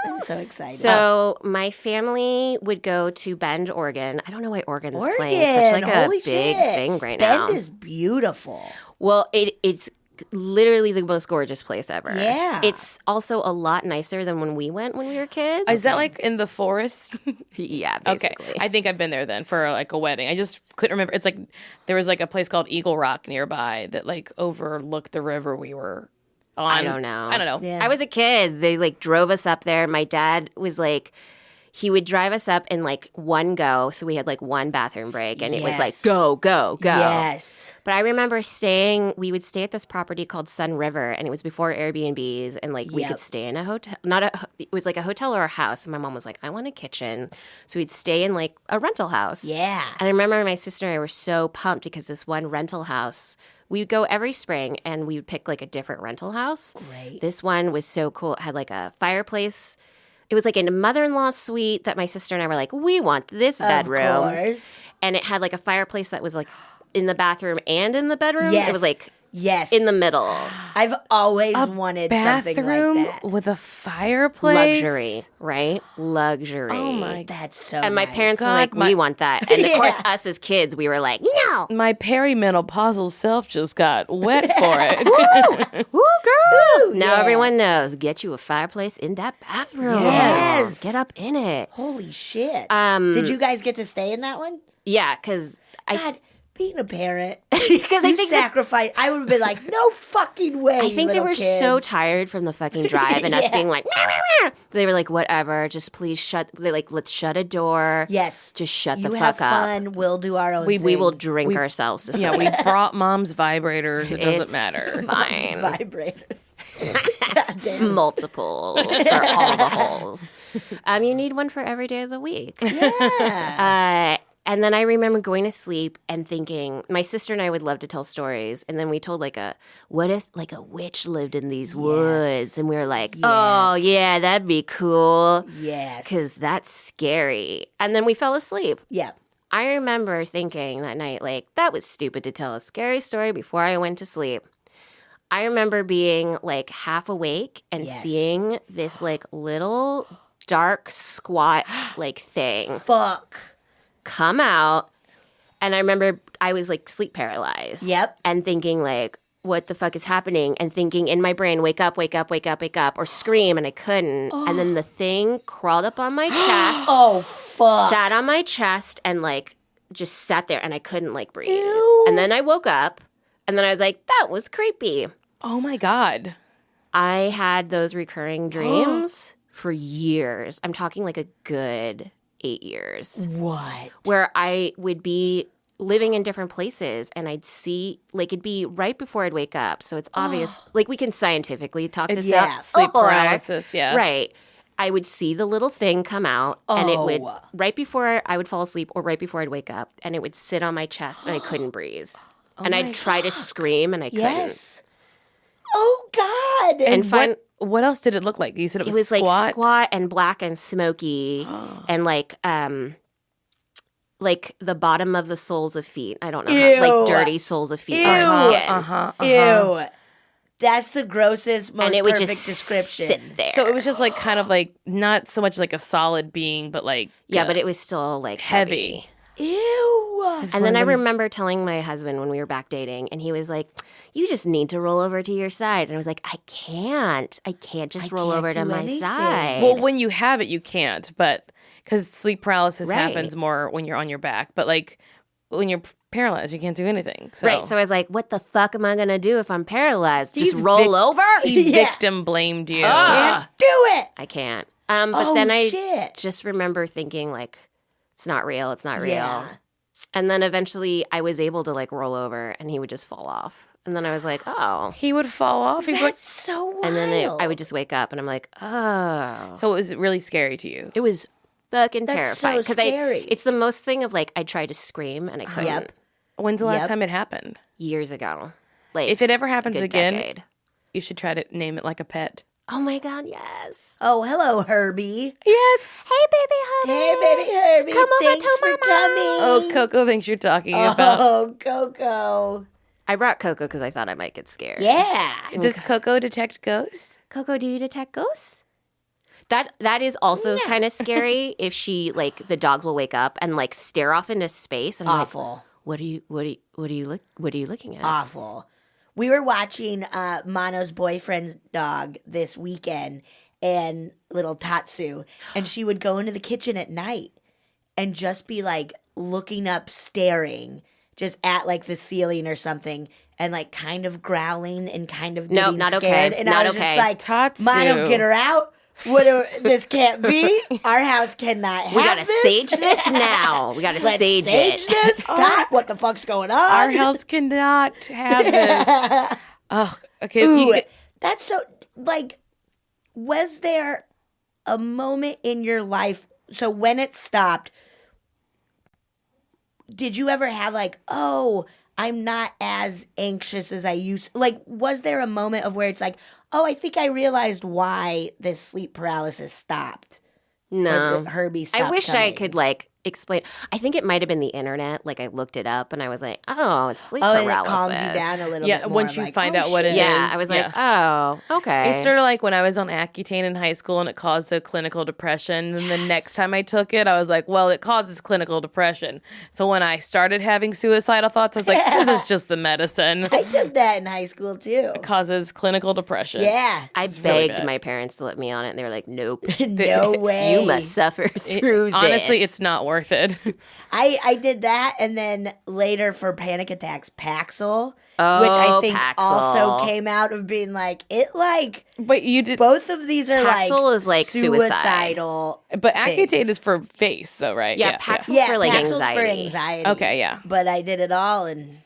I'm so excited. So my family would go to Bend, Oregon. I don't know why Oregon's playing Oregon, such like a holy big shit. thing right now. Bend is beautiful. Well, it's literally the most gorgeous place ever. Yeah. It's also a lot nicer than when we went when we were kids. Is that like in the forest? Yeah, Okay, basically. I think I've been there then for like a wedding. I just couldn't remember. It's like there was like a place called Eagle Rock nearby that like overlooked the river we were on. I don't know. Yeah. I was a kid. They like drove us up there. My dad was like, he would drive us up in like one go. So we had like one bathroom break and it was like, go, go, go. Yes. But I remember we would stay at this property called Sun River, and it was before Airbnbs, and like we could stay in a hotel, it was like a hotel or a house. And my mom was like, I want a kitchen. So we'd stay in like a rental house. Yeah. And I remember my sister and I were so pumped because this one rental house, we would go every spring and we would pick like a different rental house. Great. This one was so cool. It had like a fireplace. It was like in a mother-in-law suite that my sister and I were like, we want this bedroom. Of course. And it had like a fireplace that was like in the bathroom and in the bedroom. Yes. It was like Yes. in the middle. I've always wanted something Bathroom like that. with a fireplace. Luxury, right? Luxury. Oh my! That's so And my nice. parents were God, like, we want that. And of course, Yeah. us as kids, we were like, no. My perimenopausal self just got wet for it. Woo, girl. Now yeah. everyone knows. Get you a fireplace in that bathroom. Yes. Get up in it. Holy shit. Um, Did you guys get to stay in that one? Yeah, because God, being a parent. because I You think that, sacrifice. I would have been like, no fucking way. I think they little were kids. so tired from the fucking drive and us Yeah. being like, "Meow, meow, meow." They were like, whatever, just please shut. They're like, let's shut a door. Yes. Just shut You the have fuck up. fun. We'll do our own We thing. will drink ourselves to sleep. Yeah, we brought mom's vibrators. It doesn't It's matter. Fine. Vibrators. God damn. Multiples for all the holes. You need one for every day of the week. Yeah. And then I remember going to sleep and thinking, my sister and I would love to tell stories. And then we told what if like a witch lived in these woods? And we were like, oh yeah, that'd be cool. Yes. Because that's scary. And then we fell asleep. Yeah. I remember thinking that night, like, that was stupid to tell a scary story before I went to sleep. I remember being like half awake and seeing this like little dark squat like thing Fuck. come out. And I remember I was like sleep paralyzed. Yep. And thinking like, what the fuck is happening? And thinking in my brain, wake up, wake up, wake up, wake up, or scream, and I couldn't. And then the thing crawled up on my chest, Oh, fuck. sat on my chest, and like just sat there, and I couldn't like breathe. Ew. And then I woke up, and then I was like, that was creepy. Oh my God. I had those recurring dreams for years. I'm talking like a good 8 years. What? Where I would be living in different places and I'd see, like, it'd be right before I'd wake up. So it's obvious, like, we can scientifically talk this Yeah. out. Sleep Or- paralysis, yes. Right. I would see the little thing come out and it would, Oh. right before I would fall asleep or right before I'd wake up, and it would sit on my chest and I couldn't breathe. And I'd try to scream and I couldn't. Yes. Oh, God. And What else did it look like? You said it it was, was squat. like squat and black and smoky and like the bottom of the soles of feet. I don't know how, Ew. like dirty soles of feet on Ew. skin. Ew. That's the grossest, most And it would perfect just description. sit there. So it was just like kind of like not so much like a solid being, but like yeah, but it was still like heavy. Ew. And then I remember telling my husband when we were back dating, and he was like, "You just need to roll over to your side." And I was like, "I can't just roll can't over to do my anything." side." Well, when you have it, you can't. But because sleep paralysis Right. happens more when you're on your back. But like when you're paralyzed, you can't do anything. So. Right. So I was like, "What the fuck am I gonna do if I'm paralyzed? Just He's roll over?" He Yeah. victim blamed you. Can't do it. I can't. But Oh, then I shit. just remember thinking like, "It's not real. It's not real." Yeah. And then eventually I was able to like roll over and he would just fall off. And then I was like, oh. He would fall off. He'd be like, That's so wild. And then I would just wake up and I'm like, oh. so it was really scary to you. It was fucking That's terrifying. so scary. It's the most thing of like, I tried to scream and I couldn't. Yep. When's the last Yep. time it happened? Years ago. Like, If it ever a happens good again, decade. you should try to name it like a pet. Oh my God, yes. Oh, hello, Herbie. Yes. Hey, baby Herbie. Hey, baby Herbie. Come over Thanks to for Mama. coming. Oh, Coco thinks you're talking about. Oh, Coco. I brought Coco because I thought I might get scared. Yeah. Does Coco detect ghosts? Coco, do you detect ghosts? That is also kind of scary if she like the dog will wake up and like stare off into space and I'm like, Awful. what are you looking at? Awful. We were watching Mano's boyfriend's dog this weekend, and little Tatsu, and she would go into the kitchen at night and just be like looking up, staring just at like the ceiling or something, and like kind of growling and kind of getting not scared. okay. And Not I was okay. just like, Tatsu. Mano, get her out. This can't be. Our house cannot have We gotta this. sage this now. We gotta Let's sage sage it. this. Tot, what the fuck's going on? Our house cannot have this. Oh, okay. Ooh, that's so, like, was there a moment in your life, so when it stopped, did you ever have like, oh, I'm not as anxious as I used, like, was there a moment of where it's like, oh, I think I realized why this sleep paralysis stopped? No. Or that Herbie stopped I wish I coming? could like explain. I think it might have been the internet. Like I looked it up and I was like, oh, it's sleep Oh, and paralysis. it calms you down a little bit Yeah, more. once you like, find oh, out what shit. it Yeah, is, I was yeah. like, oh, okay. It's sort of like when I was on Accutane in high school and it caused a clinical depression. And the next time I took it, I was like, well, it causes clinical depression. So when I started having suicidal thoughts, I was like, this is just the medicine. I did that in high school too. It causes clinical depression. Yeah. I really begged bad. my parents to let me on it, and they were like, nope. No way. You must suffer through this. Honestly, it's not worth it. I did that, and then later for panic attacks, Paxil, which Oh, I think Paxil. also came out of being like, it like, But you did. both of these are Paxil is like suicide. suicidal. But things. Accutane is for face, though, right? Yeah, Paxil's Yeah, for like Paxil's anxiety. for anxiety. Okay, yeah. But I did it all, and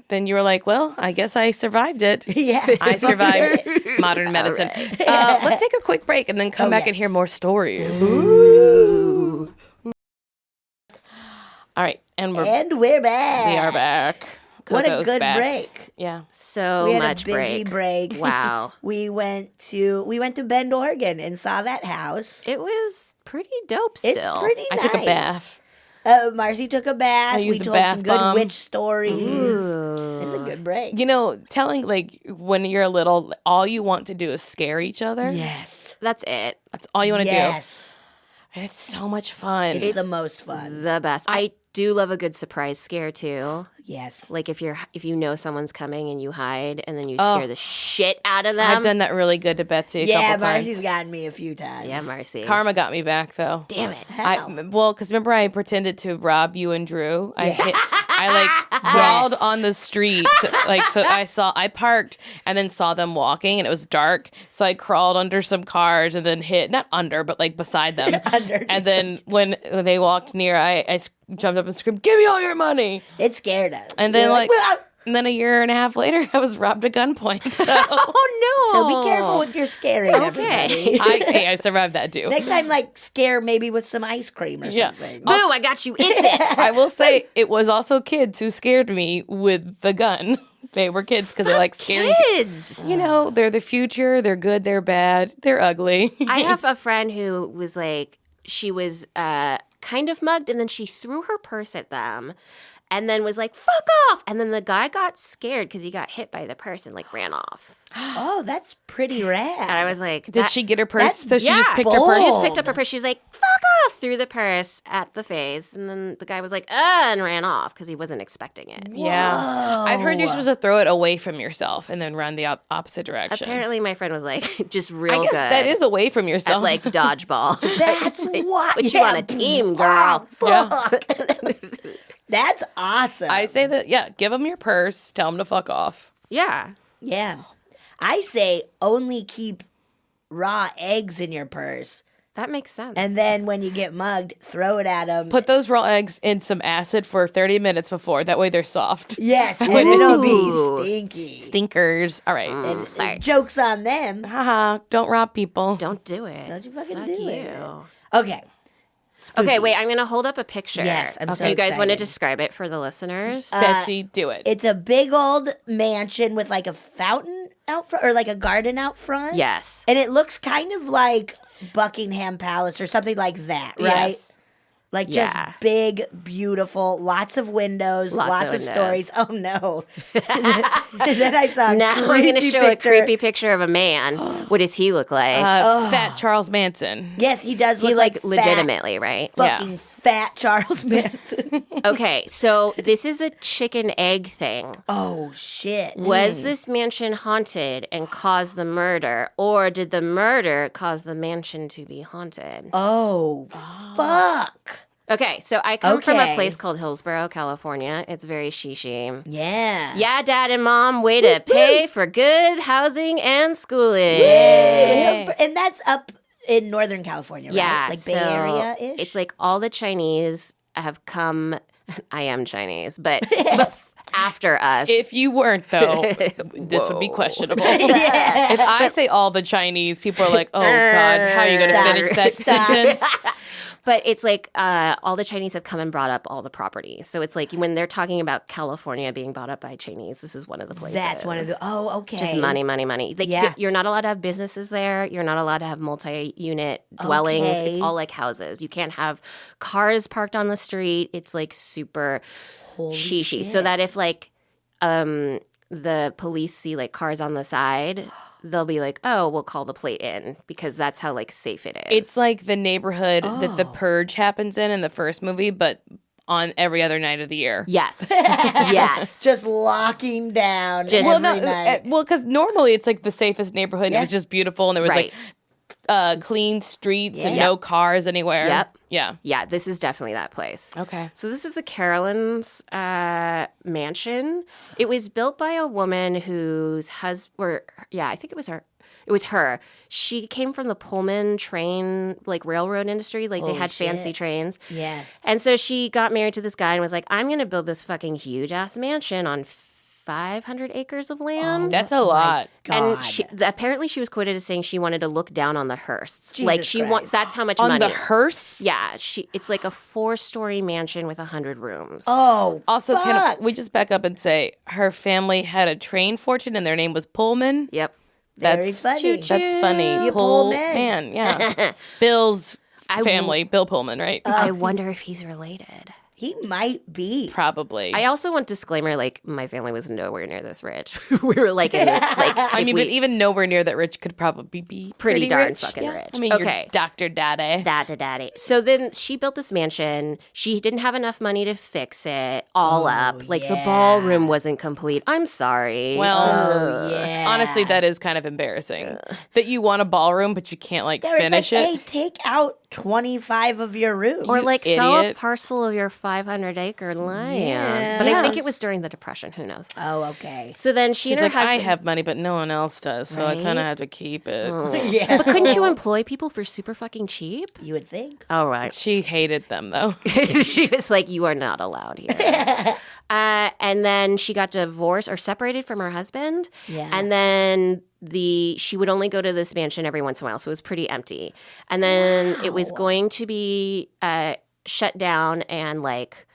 Then you were like, well, I guess I survived it. yeah. I survived modern medicine. Let's take a quick break and then come Oh, back and yes. hear more stories. Ooh. All right, and And we're back. we are back. What a Coco's good back. break. Yeah. So We had much a busy break. Wow. We went to Bend, Oregon, and saw that house. It was pretty dope still. It's pretty I nice. took a bath. Marcy took a bath. I We used a told bath some good bomb. witch stories. Ooh. It's a good break. You know, telling like when you're little, all you want to do is scare each other. Yes. That's it. That's all you want to Yes. do. And it's so much fun. It's the most fun. The best. I do love a good surprise scare too. Yes. Like if you know someone's coming and you hide and then you Oh. scare the shit out of them. I've done that really good to Betsy a Yeah, couple times. Marcy's gotten me a few times. Yeah, Marcy. Karma got me back though. Damn it. How? Well, because remember I pretended to rob you and Drew. I like crawled on the street, like so. I parked and then saw them walking, and it was dark. So I crawled under some cars and then not under, but like beside them. Underneath And then when they walked near, I jumped up and screamed, "Give me all your money!" It scared us. And then We're like, "Well," and then a year and a half later, I was robbed at gunpoint. So Oh no. so be careful with your scaring. Okay. everybody. I survived that too. Next time, like, scare maybe with some ice cream or Yeah. something. Boo, I got you. It's I will say it was also kids who scared me with the gun. They were kids because they like scaring. kids. You know, they're the future. They're good. They're bad. They're ugly. I have a friend who was like, she was kind of mugged and then she threw her purse at them and then was like, fuck off. And then the guy got scared because he got hit by the purse and like ran off. Oh, that's pretty rad. And I was like, Did she get her purse? that's- So she just yeah, picked her purse. She just picked up her purse. She was like, fuck off, threw the purse at the face. And then the guy was like, and ran off because he wasn't expecting it. Yeah. I've heard you're supposed to throw it away from yourself and then run the opposite direction. Apparently, my friend was like, just I real guess good. that is away from at yourself. like dodgeball. That's Like, why. put you on a team, girl. Oh, fuck. That's awesome. I say that, yeah, give them your purse. Tell them to fuck off. Yeah. Yeah. I say only keep raw eggs in your purse. That makes sense. And then when you get mugged, throw it at them. Put those raw eggs in some acid for 30 minutes before. That way they're soft. Yes, and it'll Ooh. be stinky. Stinkers. All right. And Farts. joke's on them. Haha. Don't rob people. Don't do it. Don't you fucking Fuck do you. it. Okay. Okay, wait, I'm going to hold up a picture. Yes, I'm so Do you guys want to excited. describe it for the listeners? Betsy, do it. It's a big old mansion with like a fountain out front or like a garden out front. Yes. And it looks kind of like Buckingham Palace or something like that, right? Yes. Like Yeah. just big, beautiful, lots of windows, lots of windows. stories. Oh no! And then I saw Now I'm going to show a creepy picture of a man. What does he look like? Fat Charles Manson. Yes, he does look he like like fat, legitimately, right? fucking fat Charles Manson. Okay, so this is a chicken egg thing. Oh shit! Was this mansion haunted and caused the murder, or did the murder cause the mansion to be haunted? Oh fuck! Okay, so I come from a Okay. place called Hillsborough, California. It's very shishi. Yeah. Yeah, Dad and Mom, way to pay for good housing and schooling. Yay. And that's up in Northern California, right? Yeah, Like Bay so Area-ish? It's like all the Chinese have come. I am Chinese, but after us. If you weren't, though, this would be Whoa. questionable. Yeah. If I say all the Chinese, people are like, oh, God, how are you going to Stop. finish that Stop. sentence? But it's like all the Chinese have come and brought up all the properties. So it's like when they're talking about California being bought up by Chinese, this is one of the places. That's one of the. Oh, okay. Just money, money, money. Like, Yeah. you're not allowed to have businesses there. You're not allowed to have multi-unit dwellings. Okay. It's all like houses. You can't have cars parked on the street. It's like super Holy shishi. shit. So that if like the police see like cars on the side, they'll be like, oh, we'll call the plate in because that's how like safe it is. It's like the neighborhood that the Oh. purge happens in the first movie, but on every other night of the year. Yes. Yes. Just locking down Just- every night. because normally it's like the safest neighborhood. And Yeah. it was just beautiful, and there was Right. like clean streets and Yeah. no cars anywhere. Yep. Yeah. Yeah, this is definitely that place. Okay. So this is the Carolyn's mansion. It was built by a woman whose husband, I think it was her. It was her. She came from the Pullman train, like railroad industry. Like they Holy had fancy shit. trains. Yeah. And so she got married to this guy and was like, I'm going to build this fucking huge ass mansion on 500 acres of land. That's a lot. God. And apparently she was quoted as saying she wanted to look down on the Hearsts. Jesus like she Christ. that's how much On money. the hearse? Yeah, it's like a 4-story mansion with 100 rooms. Oh, Also, fuck. can we just back up and say her family had a train fortune and their name was Pullman? Yep. Very That's funny. That's funny. You Pullman, yeah. Bill's I family, Bill Pullman, right? I wonder if he's related. He might be. Probably. I also want disclaimer, like my family was nowhere near this rich. We were like, I mean, but even nowhere near that rich could probably be Pretty darn rich. fucking Yeah. rich. I mean, Okay. you're Dr. Daddy. daddy. So then she built this mansion. She didn't have enough money to fix it all up. Like the yeah. ballroom wasn't complete. I'm sorry. Well, Oh, yeah. honestly, that is kind of embarrassing that you want a ballroom, but you can't like Yeah, it's finish like, it. Hey, take out 25 of your room. or like sell a idiot. parcel of your 500-acre land. Yeah. But I Yeah. think it was during the Depression. Who knows? Oh, okay. So then she She's and her like, I husband. have money, but no one else does, so I Right? kind of have to keep it. Oh. Yeah. But couldn't you employ people for super fucking cheap? You would think. Oh, right. She hated them though. She was like, you are not allowed here. And then she got divorced or separated from her husband. Yeah. And then she would only go to this mansion every once in a while. So it was pretty empty. And then it was going to be shut down and like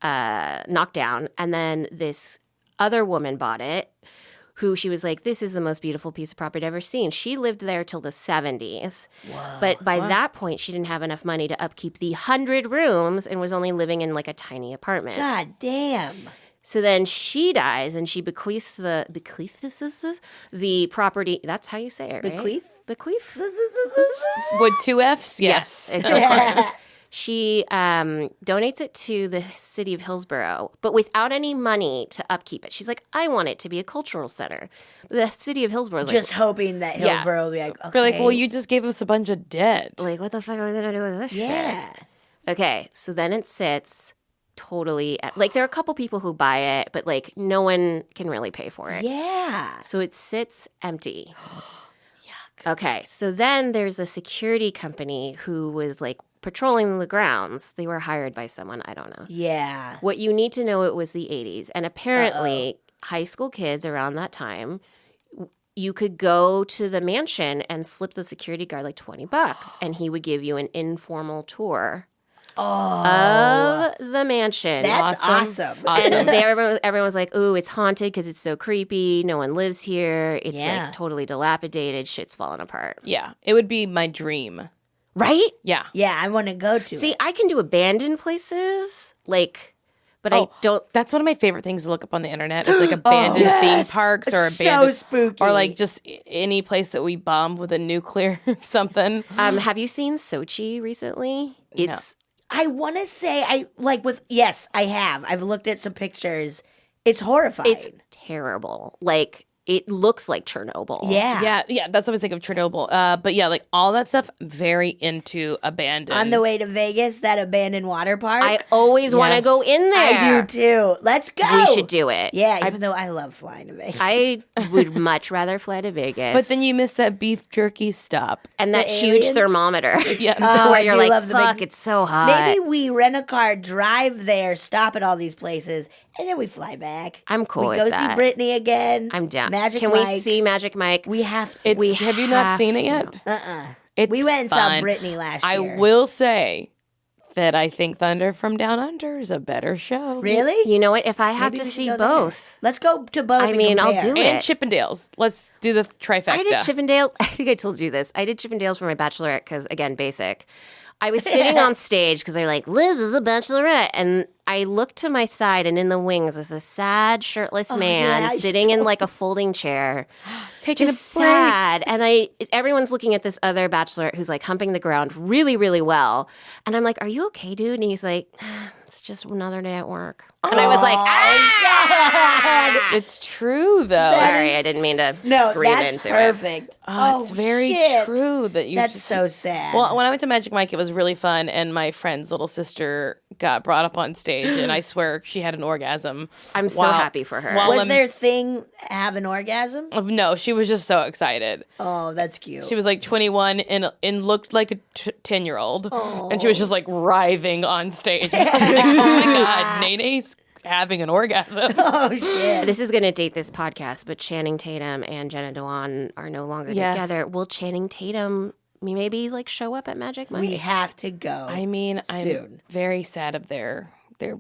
knocked down. And then this other woman bought it, who she was like, this is the most beautiful piece of property I've ever seen. She lived there till the 70s. But by that point, she didn't have enough money to upkeep the 100 rooms and was only living in like a tiny apartment. God damn. So then she dies and she bequeaths the property. That's how you say it, right? Bequeath? With 2 F's? Yes. She donates it to the city of Hillsborough, but without any money to upkeep it. She's like, I want it to be a cultural center. The city of Hillsborough is like, Just hoping that Yeah. Hillsborough will be like, okay. We're like, well, you just gave us a bunch of debt. like, what the fuck are we going to do with this shit? Yeah. Okay, so then it sits totally like there are a couple people who buy it, but like no one can really pay for it. Yeah. So it sits empty. Okay, so then there's a security company who was like patrolling the grounds. They were hired by someone, I don't know. Yeah. What you need to know, it was the 80s. And apparently, high school kids around that time, you could go to the mansion and slip the security guard like $20 and he would give you an informal tour of the mansion. That's awesome. And everyone was like, ooh, it's haunted because it's so creepy. No one lives here. It's Yeah. like totally dilapidated. Shit's falling apart. Yeah, it would be my dream. Right? Yeah. Yeah, I want to go to See, it. I can do abandoned places, but I don't. That's one of my favorite things to look up on the internet. It's like abandoned theme parks or So abandoned, spooky. or like just any place that we bombed with a nuclear something. Have you seen Sochi recently? It's I want to say yes, I have. I've looked at some pictures. It's horrifying. it's terrible. Like it looks like Chernobyl. yeah. Yeah, that's what I was thinking of Chernobyl. But yeah, like all that stuff, very into abandoned. On the way to Vegas, that abandoned water park. I always want to Yes. go in there. I do too. Let's go. We should do it. Yeah, even though I love flying to Vegas. I would much rather fly to Vegas. But then you miss that beef jerky stop. and that The huge alien? thermometer. Yeah. Oh, where I you're do like, love the fuck, big- it's so hot. Maybe we rent a car, drive there, stop at all these places, and then we fly back. I'm cool we with go that. see Brittany again. I'm down. Magic Can Mike. we see Magic Mike? We have to. Have you not have seen it to. yet? It's We went and saw fun. Brittany last I year. will say that I think Thunder from Down Under is a better show. Really? You know what? If I have Maybe to we should see go there. both. Let's go to both. I and mean, I'll compare. do And it. Chippendales. Let's do the trifecta. I did Chippendales. I think I told you this. I did Chippendales for my bachelorette because, again, basic. I was sitting on stage because they're like, Liz is a bachelorette. And I looked to my side, and in the wings was a sad, shirtless man yeah, sitting in like a folding chair. Taking Just a break. sad. And everyone's looking at this other bachelorette who's like humping the ground really, really well. And I'm like, are you okay, dude? And he's like, it's just another day at work. And I was like, It's true, though. Sorry, I didn't mean to No, scream that's into it. perfect. Oh, it's very shit. true that you That's just. so sad. Well, when I went to Magic Mike, it was really fun, and my friend's little sister got brought up on stage, and I swear she had an orgasm. I'm so Wow. happy for her. Wow. was their thing have an orgasm? No, she was just so excited. Oh, that's cute. She was like 21 and looked like a 10-year-old, and she was just like writhing on stage. I was like, oh my god, Nene's having an orgasm. Oh shit. This is going to date this podcast, but Channing Tatum and Jenna Dewan are no longer Yes. together. Will Channing Tatum maybe like show up at Magic Mike? We have to go. I mean, I'm Soon. very sad of their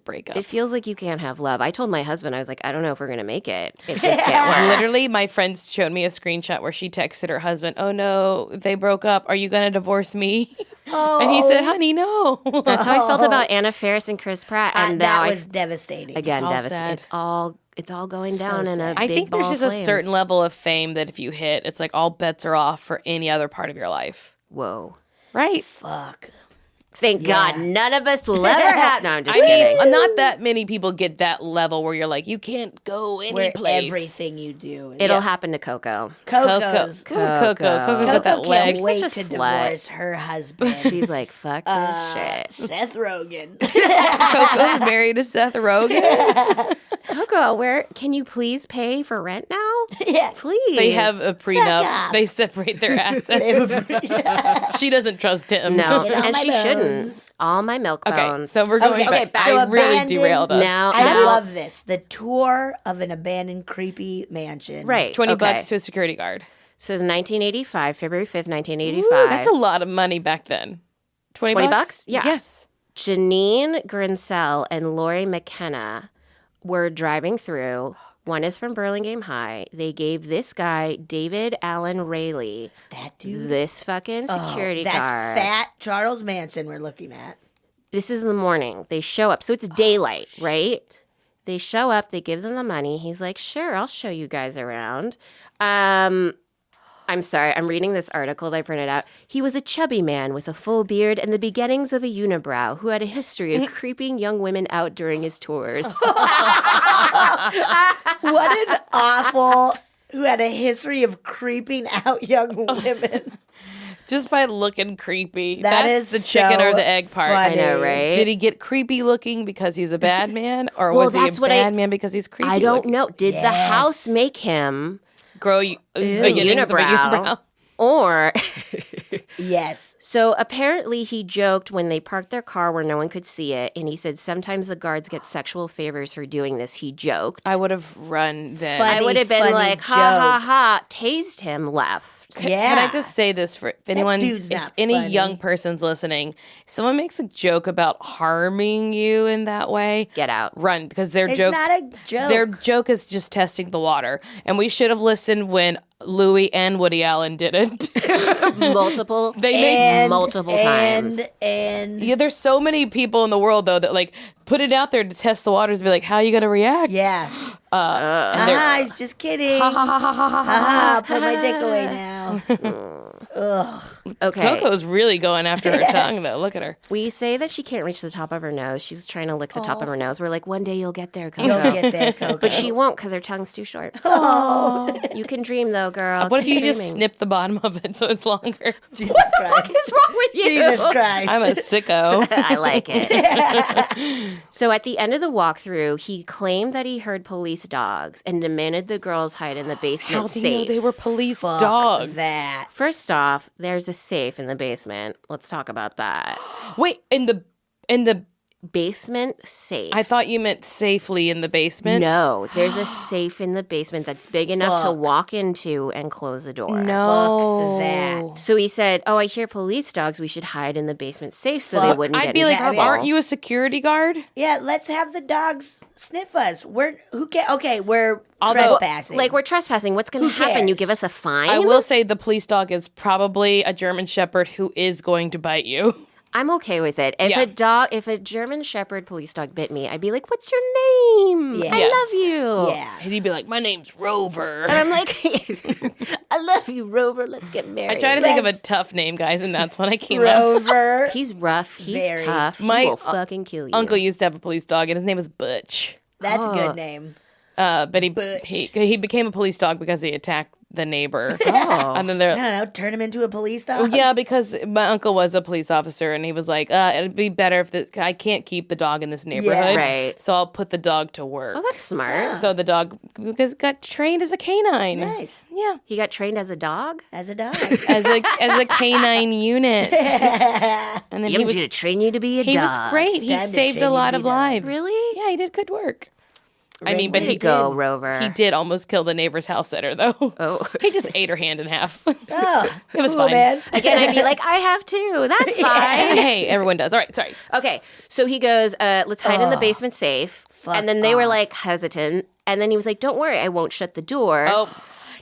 breakup. It feels like you can't have love. I told my husband, I was like, I don't know if we're going to make it if this can't work. Literally, my friend showed me a screenshot where she texted her husband, "Oh no, they broke up. Are you gonna divorce me?" Oh. And he said, "Honey, no." That's how I felt about Anna Faris and Chris Pratt. And now that I was devastating. again, all devastating. sad. It's all going down in a I big think there's ball just of a flames. certain level of fame that if you hit, it's like all bets are off for any other part of your life. Whoa. Right. Fuck. Thank God none of us will ever have. No, I'm just I kidding. mean, not that many people get that level where you're like, you can't go any Where place. everything you do. Is It'll happen to Coco. Coco's. Coco got Coco that leg. can't wait Such to a slut. divorce her husband. She's like, fuck this shit. Seth Rogen. Coco's married to Seth Rogen. Coco, where can you please pay for rent now? yeah. Please. They have a off. prenup. They separate their assets. She doesn't trust him. No, Get on and my she bones. shouldn't. All my milk Okay, bones. so we're going Okay, back. so I really abandoned- derailed us. Now- I Now- love this. The tour of an abandoned, creepy mansion. Right. 20 okay. bucks to a security guard. So it's 1985, February 5th, 1985. Ooh, that's a lot of money back then. 20 bucks? Yeah. Yes. Janine Grinsell and Lori McKenna were driving through. One is from Burlingame High. They gave this guy, David Allen Rayleigh, That dude. this fucking security that's guard. fat Charles Manson we're looking at. This is in the morning. They show up. So it's daylight, right? They show up. They give them the money. He's like, sure, I'll show you guys around. I'm sorry. I'm reading this article that I printed out. He was a chubby man with a full beard and the beginnings of a unibrow who had a history of creeping young women out during his tours. What an awful, who had a history of creeping out young women. Just by looking creepy. That That's is the chicken so or the egg part. funny. I know, right? Did he get creepy looking because he's a bad man? Or Well, was he that's a what bad man because he's creepy I don't looking? know. Did the Yes. house make him Grow beginnings of a unibrow. or... Yes. So apparently he joked when they parked their car where no one could see it, and he said sometimes the guards get sexual favors for doing this. He joked. I would have run then. Funny, I would have been funny like, ha ha ha, tased him, left. Yeah. Can I just say this for if anyone, dude's if not any funny. young person's listening, someone makes a joke about harming you in that way, Get out. run because their It's jokes. not a joke. Their joke is just testing the water, and we should have listened when Louis and Woody Allen did it. multiple They made multiple times. And yeah, there's so many people in the world though that like put it out there to test the waters, be like, how are you gonna react? yeah. And they're- I was just kidding. Put my dick away now. Ugh. Okay. Coco's really going after her tongue though. Look at her. We say that she can't reach the top of her nose. She's trying to lick the top of her nose. We're like, one day you'll get there, Coco. You'll get there, Coco. But she won't because her tongue's too short. Oh, You can dream though, girl. What if Keep you just dreaming. snip the bottom of it so it's longer? Jesus What Christ. is wrong with you? Jesus Christ. I'm a sicko. I like it. So at the end of the walkthrough, he claimed that he heard police dogs and demanded the girls hide in the basement How do you know safe. they were police Fuck dogs? that. First off, there's a safe in the basement. Let's talk about that. Wait, in the Basement safe. I thought you meant safely in the basement. No, there's a safe in the basement that's big enough to Fuck. walk into and close the door. No. that. So he said, "Oh, I hear police dogs. We should hide in the basement safe so they Fuck. wouldn't I'd get be in like, trouble." aren't you a security guard? Yeah, let's have the dogs sniff us. We're we're Although, trespassing. Like, we're trespassing. What's going to Who happen? You cares? give us a fine? I will say the police dog is probably a German Shepherd who is going to bite you. I'm okay with it. If Yeah. if a German Shepherd police dog bit me, I'd be like, "What's your name? Yeah. I Yes. love you." yeah. And he'd be like, my name's Rover. And I'm like, "I love you, Rover. Let's get married." I try to think of a Let's- tough name, guys, and that's what I came up. Rover. He's rough. He's Very. tough. My he will fucking kill you. Uncle used to have a police dog, and his name was Butch. That's a Oh. good name. But Butch. he became a police dog because he attacked the neighbor. Oh. And then I they're don't know. Turn him into a police dog. yeah, because my uncle was a police officer, and he was like, "It'd be better if I can't keep the dog in this neighborhood, Right. So I'll put the dog to work." Oh, that's smart. So the dog got trained as a canine. Nice. Yeah, He got trained as a dog? As a dog. as a canine unit. And then he was to train you to be a he dog. was great. He Time to saved train a you lot to of be dogs. lives. Really? Yeah, he did good work. I mean, but Way he to go, did. Rover. He did almost kill the neighbor's house sitter, though. Oh. He just ate her hand in half. Oh, It was cool, fine. man. Again, I'd be like, I have too. That's fine. Hey, everyone does. All right, sorry. Okay, so he goes, let's hide in the basement safe. Fuck And then they were off. like hesitant. And then he was like, don't worry, I won't shut the door. Oh,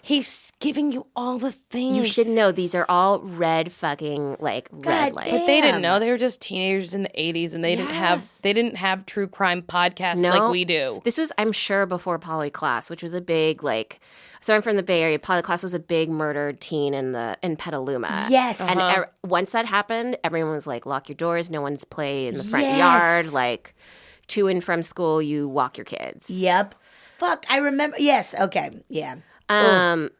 he's giving you all the things. You should know these are all red fucking red God lights. But they didn't Damn. know. They were just teenagers in the 80s, and they didn't have true crime podcasts No. like we do. This was, I'm sure, before Polyclass, which was a big so I'm from the Bay Area. Polyclass was a big murdered teen in Petaluma. Yes. And Uh-huh. once that happened, everyone was like, lock your doors. No one's play in the front Yes. yard. Like, to and from school, you walk your kids. Yep. Fuck. I remember. Yes. Okay. Yeah.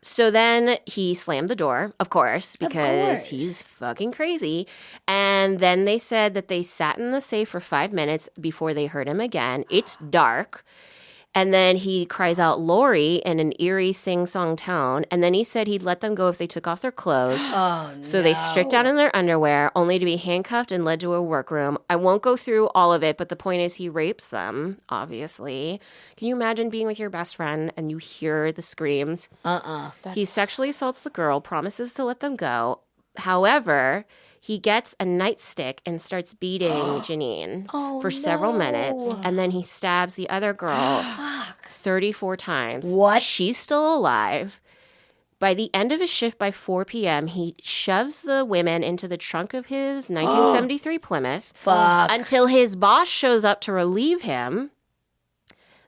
So then he slammed the door, of course, because course. he's fucking crazy. And then they said that they sat in the safe for 5 minutes before they heard him again. It's dark. And then he cries out Lori in an eerie sing-song tone. And then he said he'd let them go if they took off their clothes. Oh no. So they stripped down in their underwear, only to be handcuffed and led to a workroom. I won't go through all of it, but the point is he rapes them, obviously. Can you imagine being with your best friend and you hear the screams? He sexually assaults the girl, promises to let them go. However, he gets a nightstick and starts beating Janine for several minutes. And then he stabs the other girl 34 times. What? She's still alive. By the end of his shift by 4 p.m., he shoves the women into the trunk of his 1973 Plymouth Fuck. until his boss shows up to relieve him.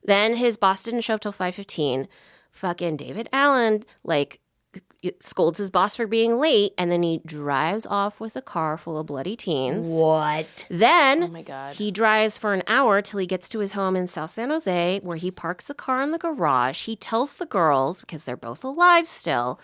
Then his boss didn't show up till 5:15. Fucking David Allen, scolds his boss for being late, and then he drives off with a car full of bloody teens. What? Then Oh my God. he drives for an hour till he gets to his home in South San Jose, where he parks the car in the garage. He tells the girls, because they're both alive still,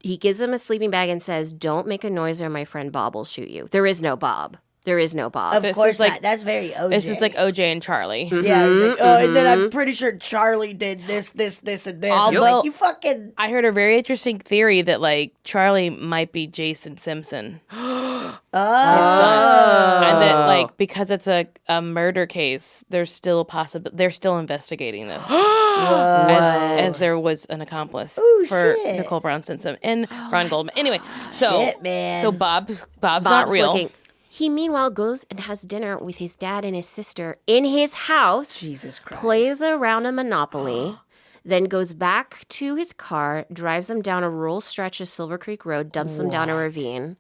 he gives them a sleeping bag and says, don't make a noise or my friend Bob will shoot you. There is no Bob. There is no Bob. Of This course is like- not. That's very OJ. This is like OJ and Charlie. Yeah. He's like, oh, and then I'm pretty sure Charlie did this, and this. And you're Although- like, you fucking. I heard a very interesting theory that Charlie might be Jason Simpson. Oh. And that because it's a murder case, there's still they're still investigating this. As there was an accomplice for shit. Nicole Brown Simpson and Ron Goldman. Anyway, so Shit, man. so Bob's not real. He meanwhile goes and has dinner with his dad and his sister in his house. Jesus Christ. Plays around a Monopoly. then goes back to his car, drives them down a rural stretch of Silver Creek Road, dumps them down a ravine.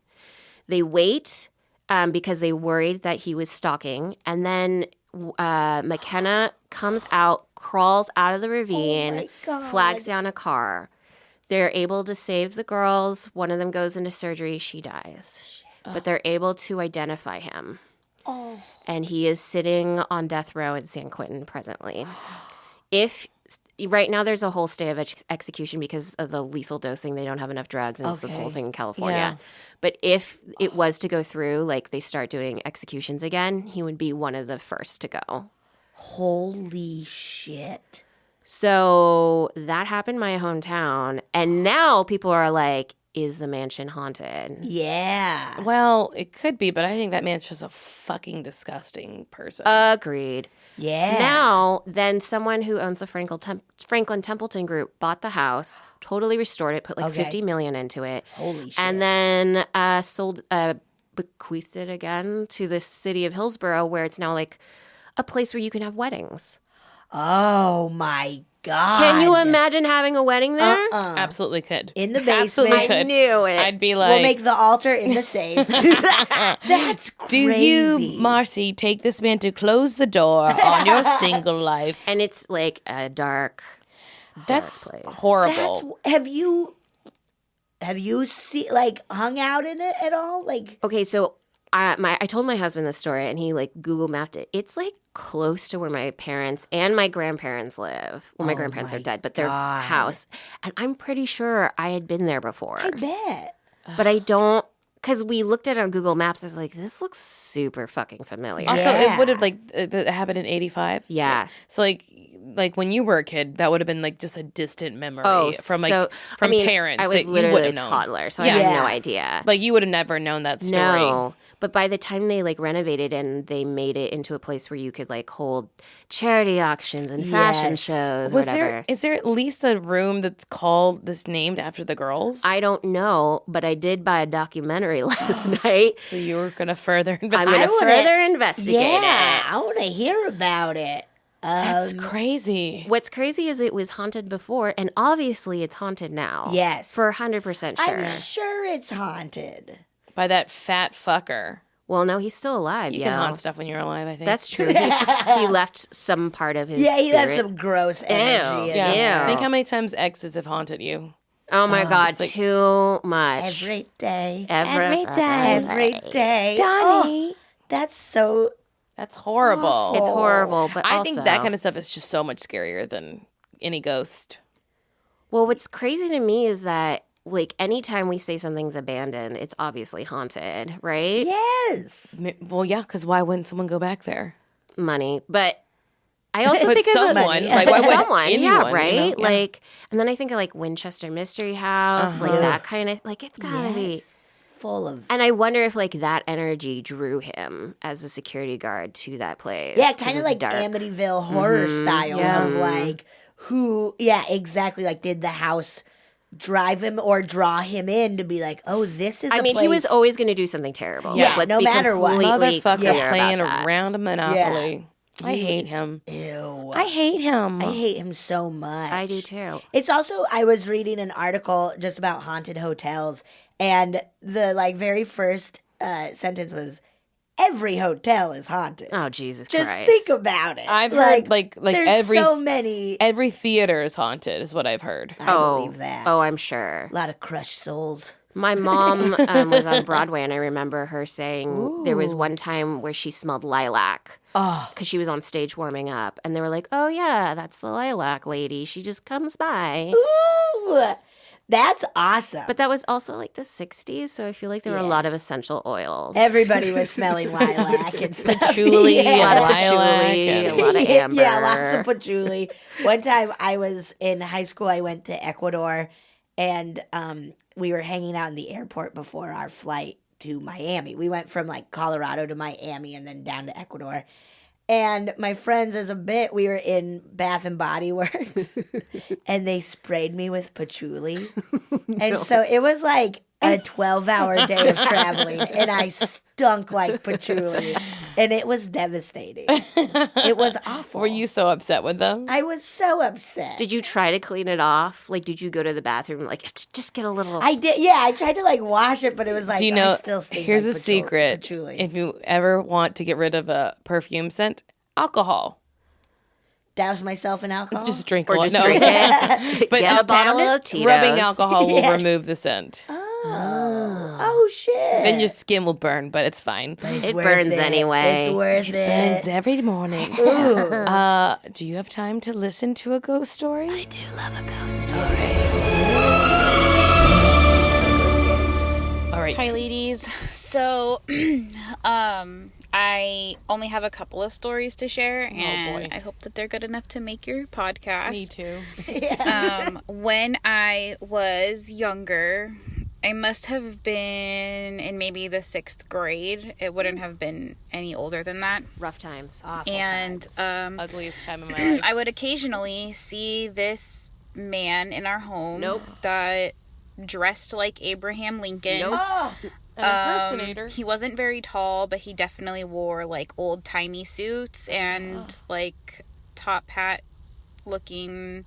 They wait because they worried that he was stalking. And then McKenna comes out, crawls out of the ravine, flags down a car. They're able to save the girls. One of them goes into surgery. She dies. But they're able to identify him. Oh. And he is sitting on death row in San Quentin presently. Right now there's a whole stay of execution because of the lethal dosing. They don't have enough drugs, and it's this whole thing in California. Yeah. But if it was to go through, like they start doing executions again, he would be one of the first to go. Holy shit. So that happened in my hometown. And now people are like, is the mansion haunted? Yeah. Well, it could be, but I think that man's just a fucking disgusting person. Agreed. Yeah. Now, then someone who owns the Franklin Templeton Group bought the house, totally restored it, put like $50 million into it. Holy shit. And then bequeathed it again to the city of Hillsborough, where it's now like a place where you can have weddings. Oh my God. Can you imagine having a wedding there? Absolutely could. In the basement. Absolutely could. I knew it. I'd be like, We'll make the altar in the safe. That's crazy. do you, Marcy, take this man to close the door on your single life? And it's like a dark That's place. horrible. Have you hung out in it at all? Like, Okay, so I told my husband this story, and he like Google mapped it. It's like close to where my parents and my grandparents live. Well, my grandparents are dead, but their house. And I'm pretty sure I had been there before. I bet. But I don't, because we looked at it on Google Maps. I was like, this looks super fucking familiar. Also, Yeah. it would have it happened in 85. Yeah. So like when you were a kid, that would have been like just a distant memory from parents. I was that you literally a wouldn't known. toddler, so Yeah. I had no idea. Like you would have never known that story. No. But by the time they like renovated and they made it into a place where you could like hold charity auctions and fashion Yes. shows or Was whatever. is there at least a room that's named after the girls? I don't know, but I did buy a documentary last night. So you were gonna further I'm investigate. going to further investigate Yeah, it. I want to hear about it. That's crazy. What's crazy is it was haunted before, and obviously it's haunted now. Yes. For 100% sure. I'm sure it's haunted. By that fat fucker. Well, no, he's still alive, You yo. can haunt stuff when you're alive, I think. That's true. He left some part of his Yeah, he has spirit. some gross energy in yeah. there. Think how many times exes have haunted you. Oh my God, like- too much. Every day. Every Every day. Donnie. Oh, that's so... That's horrible. It's horrible, but I also, think that kind of stuff is just so much scarier than any ghost. Well, what's crazy to me is that, like, anytime we say something's abandoned, it's obviously haunted, right? Yes. Well, yeah, because why wouldn't someone go back there? Money. But I also But think of someone, like, why would someone, anyone, yeah, right? you know? Yeah. Like, and then I think of like Winchester Mystery House, like that kind of, like, it's gotta be. Yes. Full of... And I wonder if like that energy drew him as a security guard to that place. Yeah, 'cause kind of it's like dark. Amityville horror style Yeah. of like who, yeah, exactly. Like, did the house drive him or draw him in to be like, oh, this is I a mean, place... he was always going to do something terrible. Yeah, Like, let's no be matter what. completely Motherfucker clear playing about that. around a Monopoly. I hate him. Ew. I hate him. I hate him so much. I do too. It's also, I was reading an article just about haunted hotels, and the like very first sentence was, every hotel is haunted. Oh, Jesus Just Christ. think about it. I've heard like there's every so many. every theater is haunted is what I've heard. I believe that. Oh, I'm sure. A lot of crushed souls. My mom was on Broadway, and I remember her saying there was one time where she smelled lilac Oh, because she was on stage warming up. And they were like, oh, yeah, that's the lilac lady. She just comes by. ooh, that's awesome. But that was also like the 60s, so I feel like there were a lot of essential oils. Everybody was smelling lilac and stuff. Patchouli, a lot of lilac, patchouli, a and- lot of amber. Yeah, lots of patchouli. One time I was in high school, I went to Ecuador, and we were hanging out in the airport before our flight to Miami. We went from like Colorado to Miami and then down to Ecuador. And my friends, as a bit, we were in Bath and Body Works, and they sprayed me with patchouli. And so it was like a 12-hour day of traveling, and I stunk like patchouli. And it was devastating. It was awful. Were you so upset with them? I was so upset. Did you try to clean it off? Like, did you go to the bathroom like just get a little? I did. Yeah, I tried to like wash it, but it was like Do you know? I still stink Here's like a secret. patchouli. If you ever want to get rid of a perfume scent, alcohol. Douse myself in alcohol. Just drink Or one. just No. drink it. But Get a bottle pound of Tito's. rubbing alcohol will Yes. remove the scent. Oh shit. Then your skin will burn, but it's fine. It's It worth burns it. anyway. It's worth it. Burns every morning. Do you have time to listen to a ghost story? I do love a ghost story. All right. Hi, ladies. So, I only have a couple of stories to share, and boy. I hope that they're good enough to make your podcast. Me too. When I was younger, I must have been in maybe the 6th grade. It wouldn't have been any older than that. Rough times. And Ugliest time of my life. I would occasionally see this man in our home Nope. that dressed like Abraham Lincoln. Nope. An impersonator. He wasn't very tall, but he definitely wore like old timey suits and like top hat looking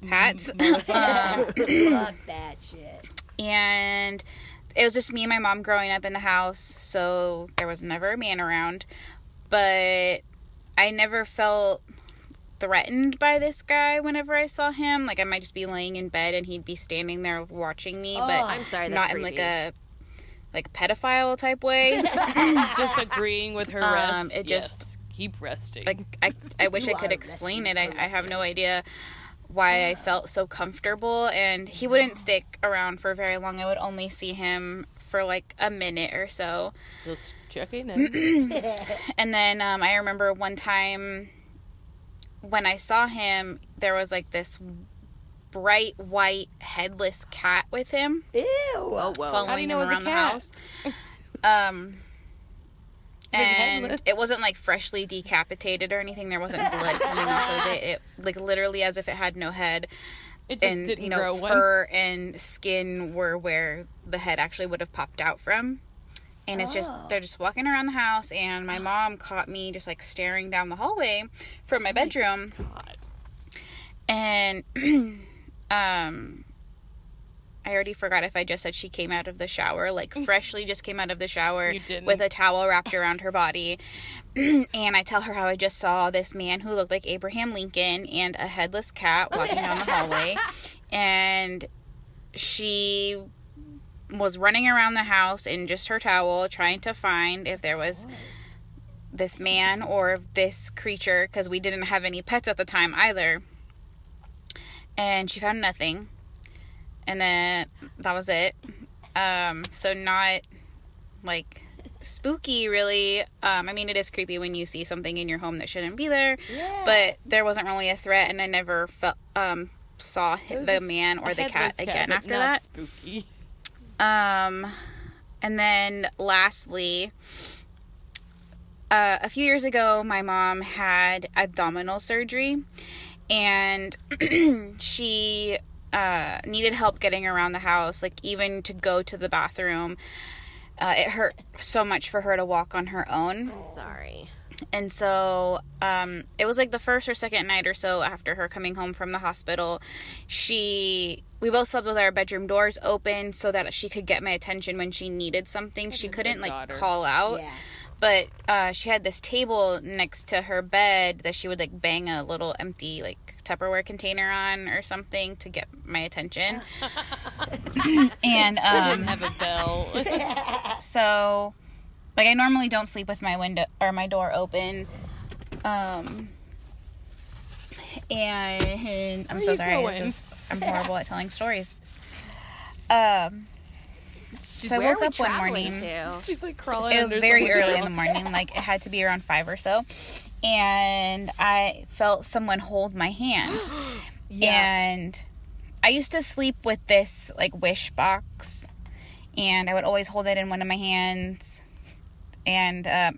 hats. Fuck that shit. And it was just me and my mom growing up in the house, so there was never a man around. But I never felt threatened by this guy whenever I saw him. Like, I might just be laying in bed and he'd be standing there watching me, but I'm sorry, that's not in creepy. like a pedophile type way. Just agreeing with her rest. it Yes. just- Keep resting. Like, I wish I You could are explain resting it. I have no idea why I felt so comfortable, and he wouldn't stick around for very long. I would only see him for like a minute or so. Just checking in. And then I remember one time when I saw him, there was like this bright white headless cat with him Ew. Oh, whoa. following How do you know him it was a around the cat? house. And headless. it wasn't like freshly decapitated or anything. There wasn't blood coming off of it. It like literally as if it had no head. It just And didn't you know, grow one. fur and skin were where the head actually would have popped out from. And it's just they're just walking around the house, and my mom caught me just like staring down the hallway from my bedroom. God. And I already forgot if I just said she came out of the shower, like freshly just came out of the shower You didn't. with a towel wrapped around her body. And I tell her how I just saw this man who looked like Abraham Lincoln and a headless cat walking down the hallway. And she was running around the house in just her towel trying to find if there was this man or this creature, because we didn't have any pets at the time either. And she found nothing. And then that was it. So not like spooky really. I mean, it is creepy when you see something in your home that shouldn't be there. Yeah. But there wasn't really a threat, and I never saw the man or the cat again but after not that. Spooky. And then lastly, a few years ago, my mom had abdominal surgery, and she needed help getting around the house, like even to go to the bathroom. It hurt so much for her to walk on her own. I'm sorry. And so it was like the first or second night or so after her coming home from the hospital, we both slept with our bedroom doors open so that she could get my attention when she needed something. She couldn't like daughter. call out. Yeah. But she had this table next to her bed that she would like bang a little empty like Tupperware container on or something to get my attention. And Didn't have a bell. so like I normally don't sleep with my window or my door open. And I'm so you sorry. going? I'm horrible at telling stories. So I Where woke are we up one traveling morning. to? She's like crawling. It was under very someone's early in bed. the morning, like it had to be around 5 or so, and I felt someone hold my hand. And I used to sleep with this like wish box, and I would always hold it in one of my hands. And I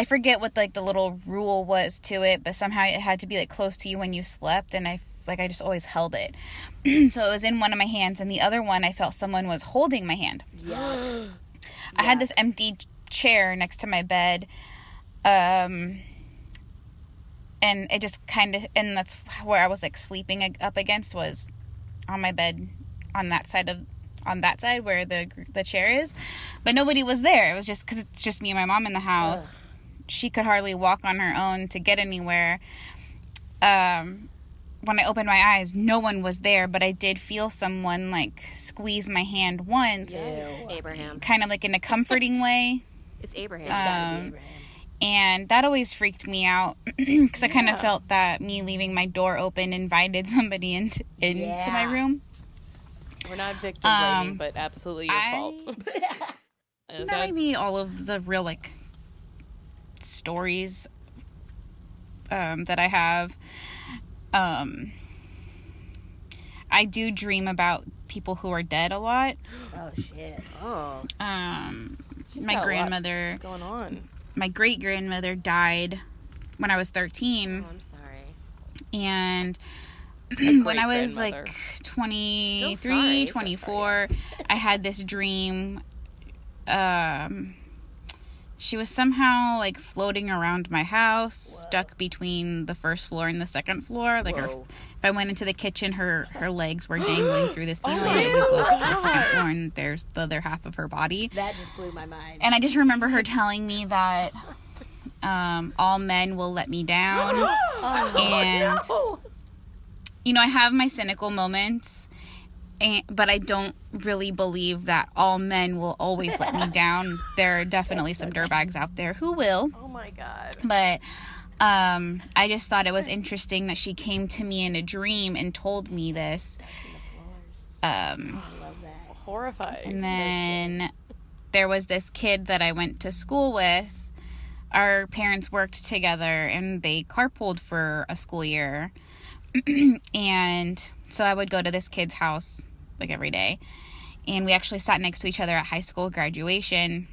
forget what like the little rule was to it, but somehow it had to be like close to you when you slept, and I just always held it. So it was in one of my hands, and the other one I felt someone was holding my hand. Yeah. I had this empty chair next to my bed. And it just kind of, and that's where I was like sleeping up against, was on my bed on that side where the chair is, but nobody was there. It was just because it's just me and my mom in the house. She could hardly walk on her own to get anywhere. When I opened my eyes, no one was there, but I did feel someone like squeeze my hand once. Abraham. Kind of like in a comforting way. It's Abraham. Abraham. And that always freaked me out because I kind of felt that me leaving my door open invited somebody into my room. We're not victim blaming, but absolutely your fault. That might be all of the real like stories that I have. I do dream about people who are dead a lot. Oh shit. Oh. My grandmother, going on. my great grandmother died when I was 13. I'm sorry. And when I was like 23, 24, I had this dream. She was somehow like floating around my house, stuck between the first floor and the second floor. Like if I went into the kitchen, her legs were dangling through the ceiling. And we go up to the second floor, and there's the other half of her body. That just blew my mind. And I just remember her telling me that all men will let me down. And, you know, I have my cynical moments, but I don't really believe that all men will always let me down. There are definitely some dirtbags out there who will. Oh my God. But I just thought it was interesting that she came to me in a dream and told me this. Horrifying. And then there was this kid that I went to school with. Our parents worked together and they carpooled for a school year. And so I would go to this kid's house like every day. And we actually sat next to each other at high school graduation.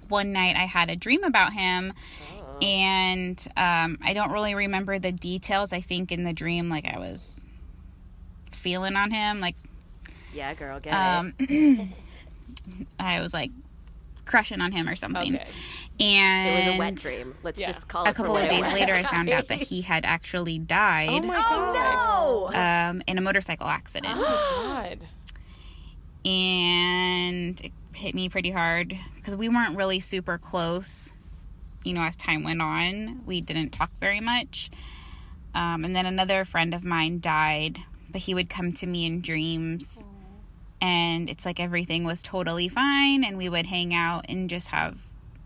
One night I had a dream about him. And I don't really remember the details. I think in the dream, like, I was feeling on him. Like, Yeah, girl, get it. I was like crushing on him or something. Okay. And It was a wet dream. Let's just call it a couple of days later, I found out that he had actually died in a motorcycle accident. Oh God. And it hit me pretty hard because we weren't really super close. You know, as time went on, we didn't talk very much. And then another friend of mine died, but he would come to me in dreams. And it's like everything was totally fine, and we would hang out and just have,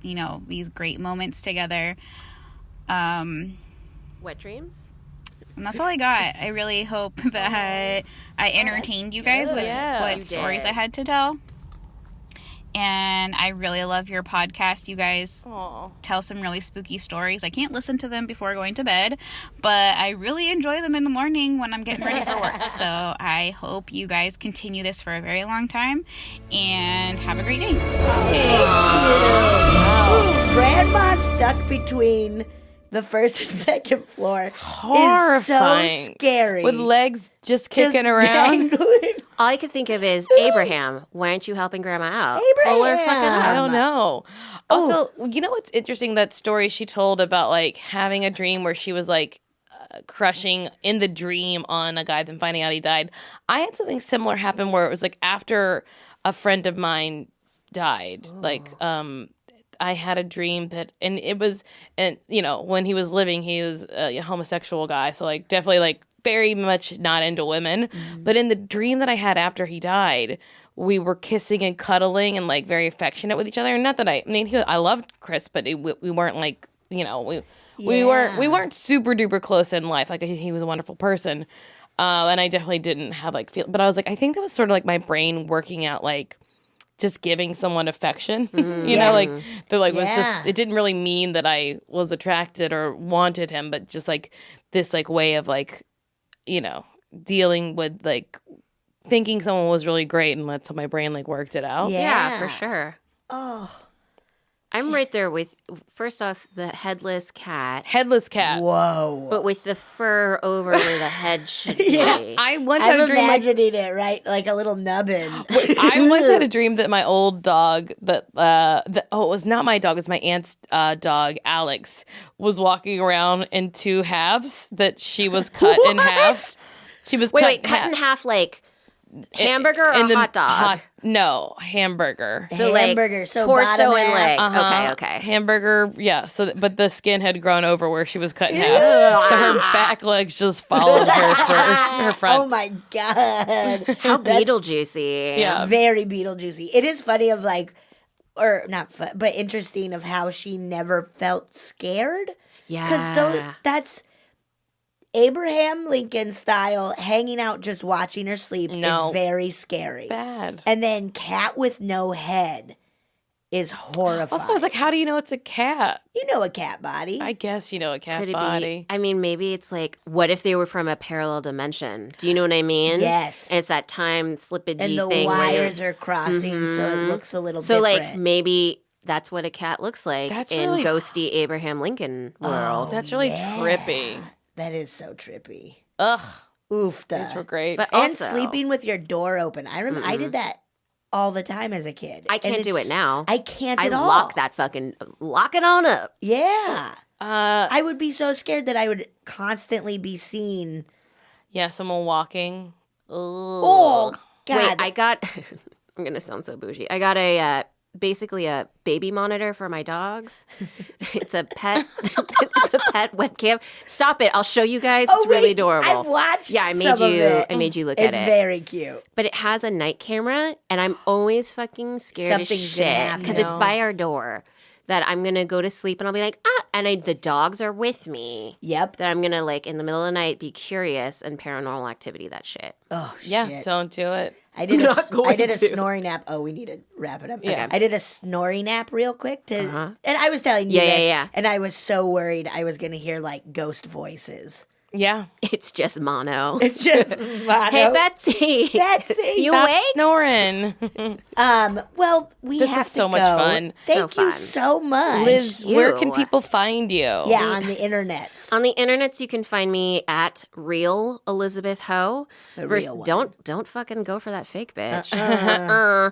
you know, these great moments together. Wet dreams? And that's all I got. I really hope that I entertained you guys with what stories I had to tell. And I really love your podcast. You guys tell some really spooky stories. I can't listen to them before going to bed, but I really enjoy them in the morning when I'm getting ready for work. So I hope you guys continue this for a very long time, and have a great day. Grandma stuck between the first and second floor. Horrifying. Is so scary. With legs just kicking around. dangling. All I could think of is, Abraham, why aren't you helping Grandma out? Pull her fucking up. I don't know. Also, you know what's interesting? That story she told about like having a dream where she was like crushing in the dream on a guy, then finding out he died. I had something similar happen where it was like after a friend of mine died. Like, I had a dream that, and it was, and you know, when he was living, he was a homosexual guy. So like, definitely like very much not into women. But in the dream that I had after he died, we were kissing and cuddling and like very affectionate with each other. And not that I mean, I loved Chris, but we weren't like, you know, we weren't super duper close in life. Like he was a wonderful person. And I definitely didn't have like feel, but I was like, I think that was sort of like my brain working out like just giving someone affection, you know, like that like was just, it didn't really mean that I was attracted or wanted him, but just like this like way of like, you know, dealing with like thinking someone was really great, and that's how my brain like worked it out. Yeah, for sure. Oh, I'm right there with, first off, the headless cat, Headless cat. Whoa. but with the fur over where the head should be. Yeah. I once had I'm a dream like imagining it, right? Like a little nubbin. I once had a dream that my old dog, it was not my dog, it was my aunt's dog, Alex, was walking around in two halves. That she was cut in half. She was Wait, cut in half like hamburger or in the hot dog? No, hamburger. So Hamburger, like so torso bottom and half. leg. Uh-huh. Okay. Hamburger, yeah. So, but the skin had grown over where she was cut in half. So her back legs just followed her front. Oh my God. How Beetlejuicy. Yeah. Very Beetlejuicy. It is funny of like, or not fun, but interesting of how she never felt scared. Yeah. Because that's Abraham Lincoln style, hanging out just watching her sleep No. is very scary. Bad. And then cat with no head is horrifying. Also, I was like, how do you know it's a cat? You know a cat body. I guess you know a cat Could it body. be? I mean, maybe it's like, what if they were from a parallel dimension? Do you know what I mean? Yes. And it's that time slippage And the thing. where you're- wires are crossing, so it looks a little So, different. like, maybe that's what a cat looks like That's in really- ghosty Abraham Lincoln world. That's really yeah. trippy. That is so trippy. Ugh, Oof. these were great. But And also, sleeping with your door open. I did that all the time as a kid. I And can't do it it's- now. I can't I at all. lock it on up. Yeah. Uh, I would be so scared that I would constantly be seen. yeah, someone walking. Oh, God. Wait, I got. I'm gonna sound so bougie. I got a basically a baby monitor for my dogs. It's a pet. It's a pet webcam. Stop it! I'll show you guys. Oh, It's really wait, adorable. I've watched Yeah, I made some of you. it. I made you look It's at it. very cute. But it has a night camera, and I'm always fucking scared Something's as gonna shit happen. because it's No. by our door. That I'm gonna go to sleep, and I'll be like, and the dogs are with me. Yep. That I'm gonna like in the middle of the night be curious and paranormal activity that shit. Oh, Yeah, shit. don't do it. I did Not I going did a to. snoring nap. Oh, we need to wrap it up. Yeah. I did a snoring nap real quick to, Uh-huh. and I was telling you Yeah, this, yeah. and I was so worried I was going to hear like ghost voices. Yeah. It's just mono. It's just mono. Hey Betsy. Betsy. You Stop awake? snoring. Well, we This have is so to much go. fun. Thank So you fun. so much. Liz, you. where can people find you? Yeah, on the internet. On the internets, you can find me at Real Elizabeth Ho. The real one. Don't fucking go for that fake bitch. Uh-uh.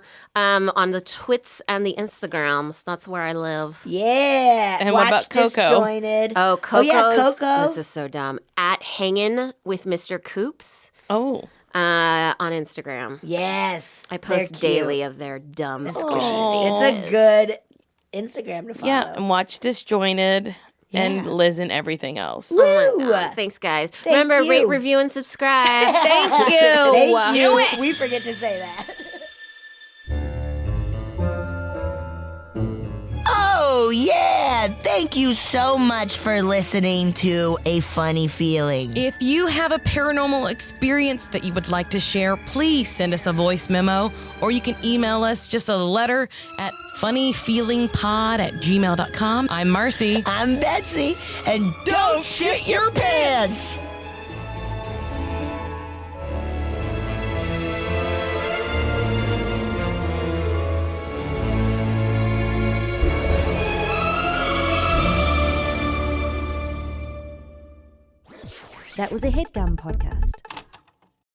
On the Twits and the Instagrams, that's where I live. Yeah. And what Watch about Coco? Disjointed. Oh, Coco's. yeah, Coco. This is so dumb. At Hangin' with Mr. Coops Oh. on Instagram. Yes. I they're post cute. daily of their dumb squishy Aw. faces. It's a good Instagram to follow. Yeah, and watch Disjointed and Yeah. Liz and everything else. Oh my Woo! God. Thanks, guys. Thank Remember, you. rate, review, and subscribe. Thank you. Thank you. Do it. We forget to say that. Oh, yeah! Thank you so much for listening to A Funny Feeling. If you have a paranormal experience that you would like to share, please send us a voice memo, or you can email us just a letter at funnyfeelingpod@gmail.com. I'm Marcy. I'm Betsy, and don't shit your pants! That was a headgum podcast.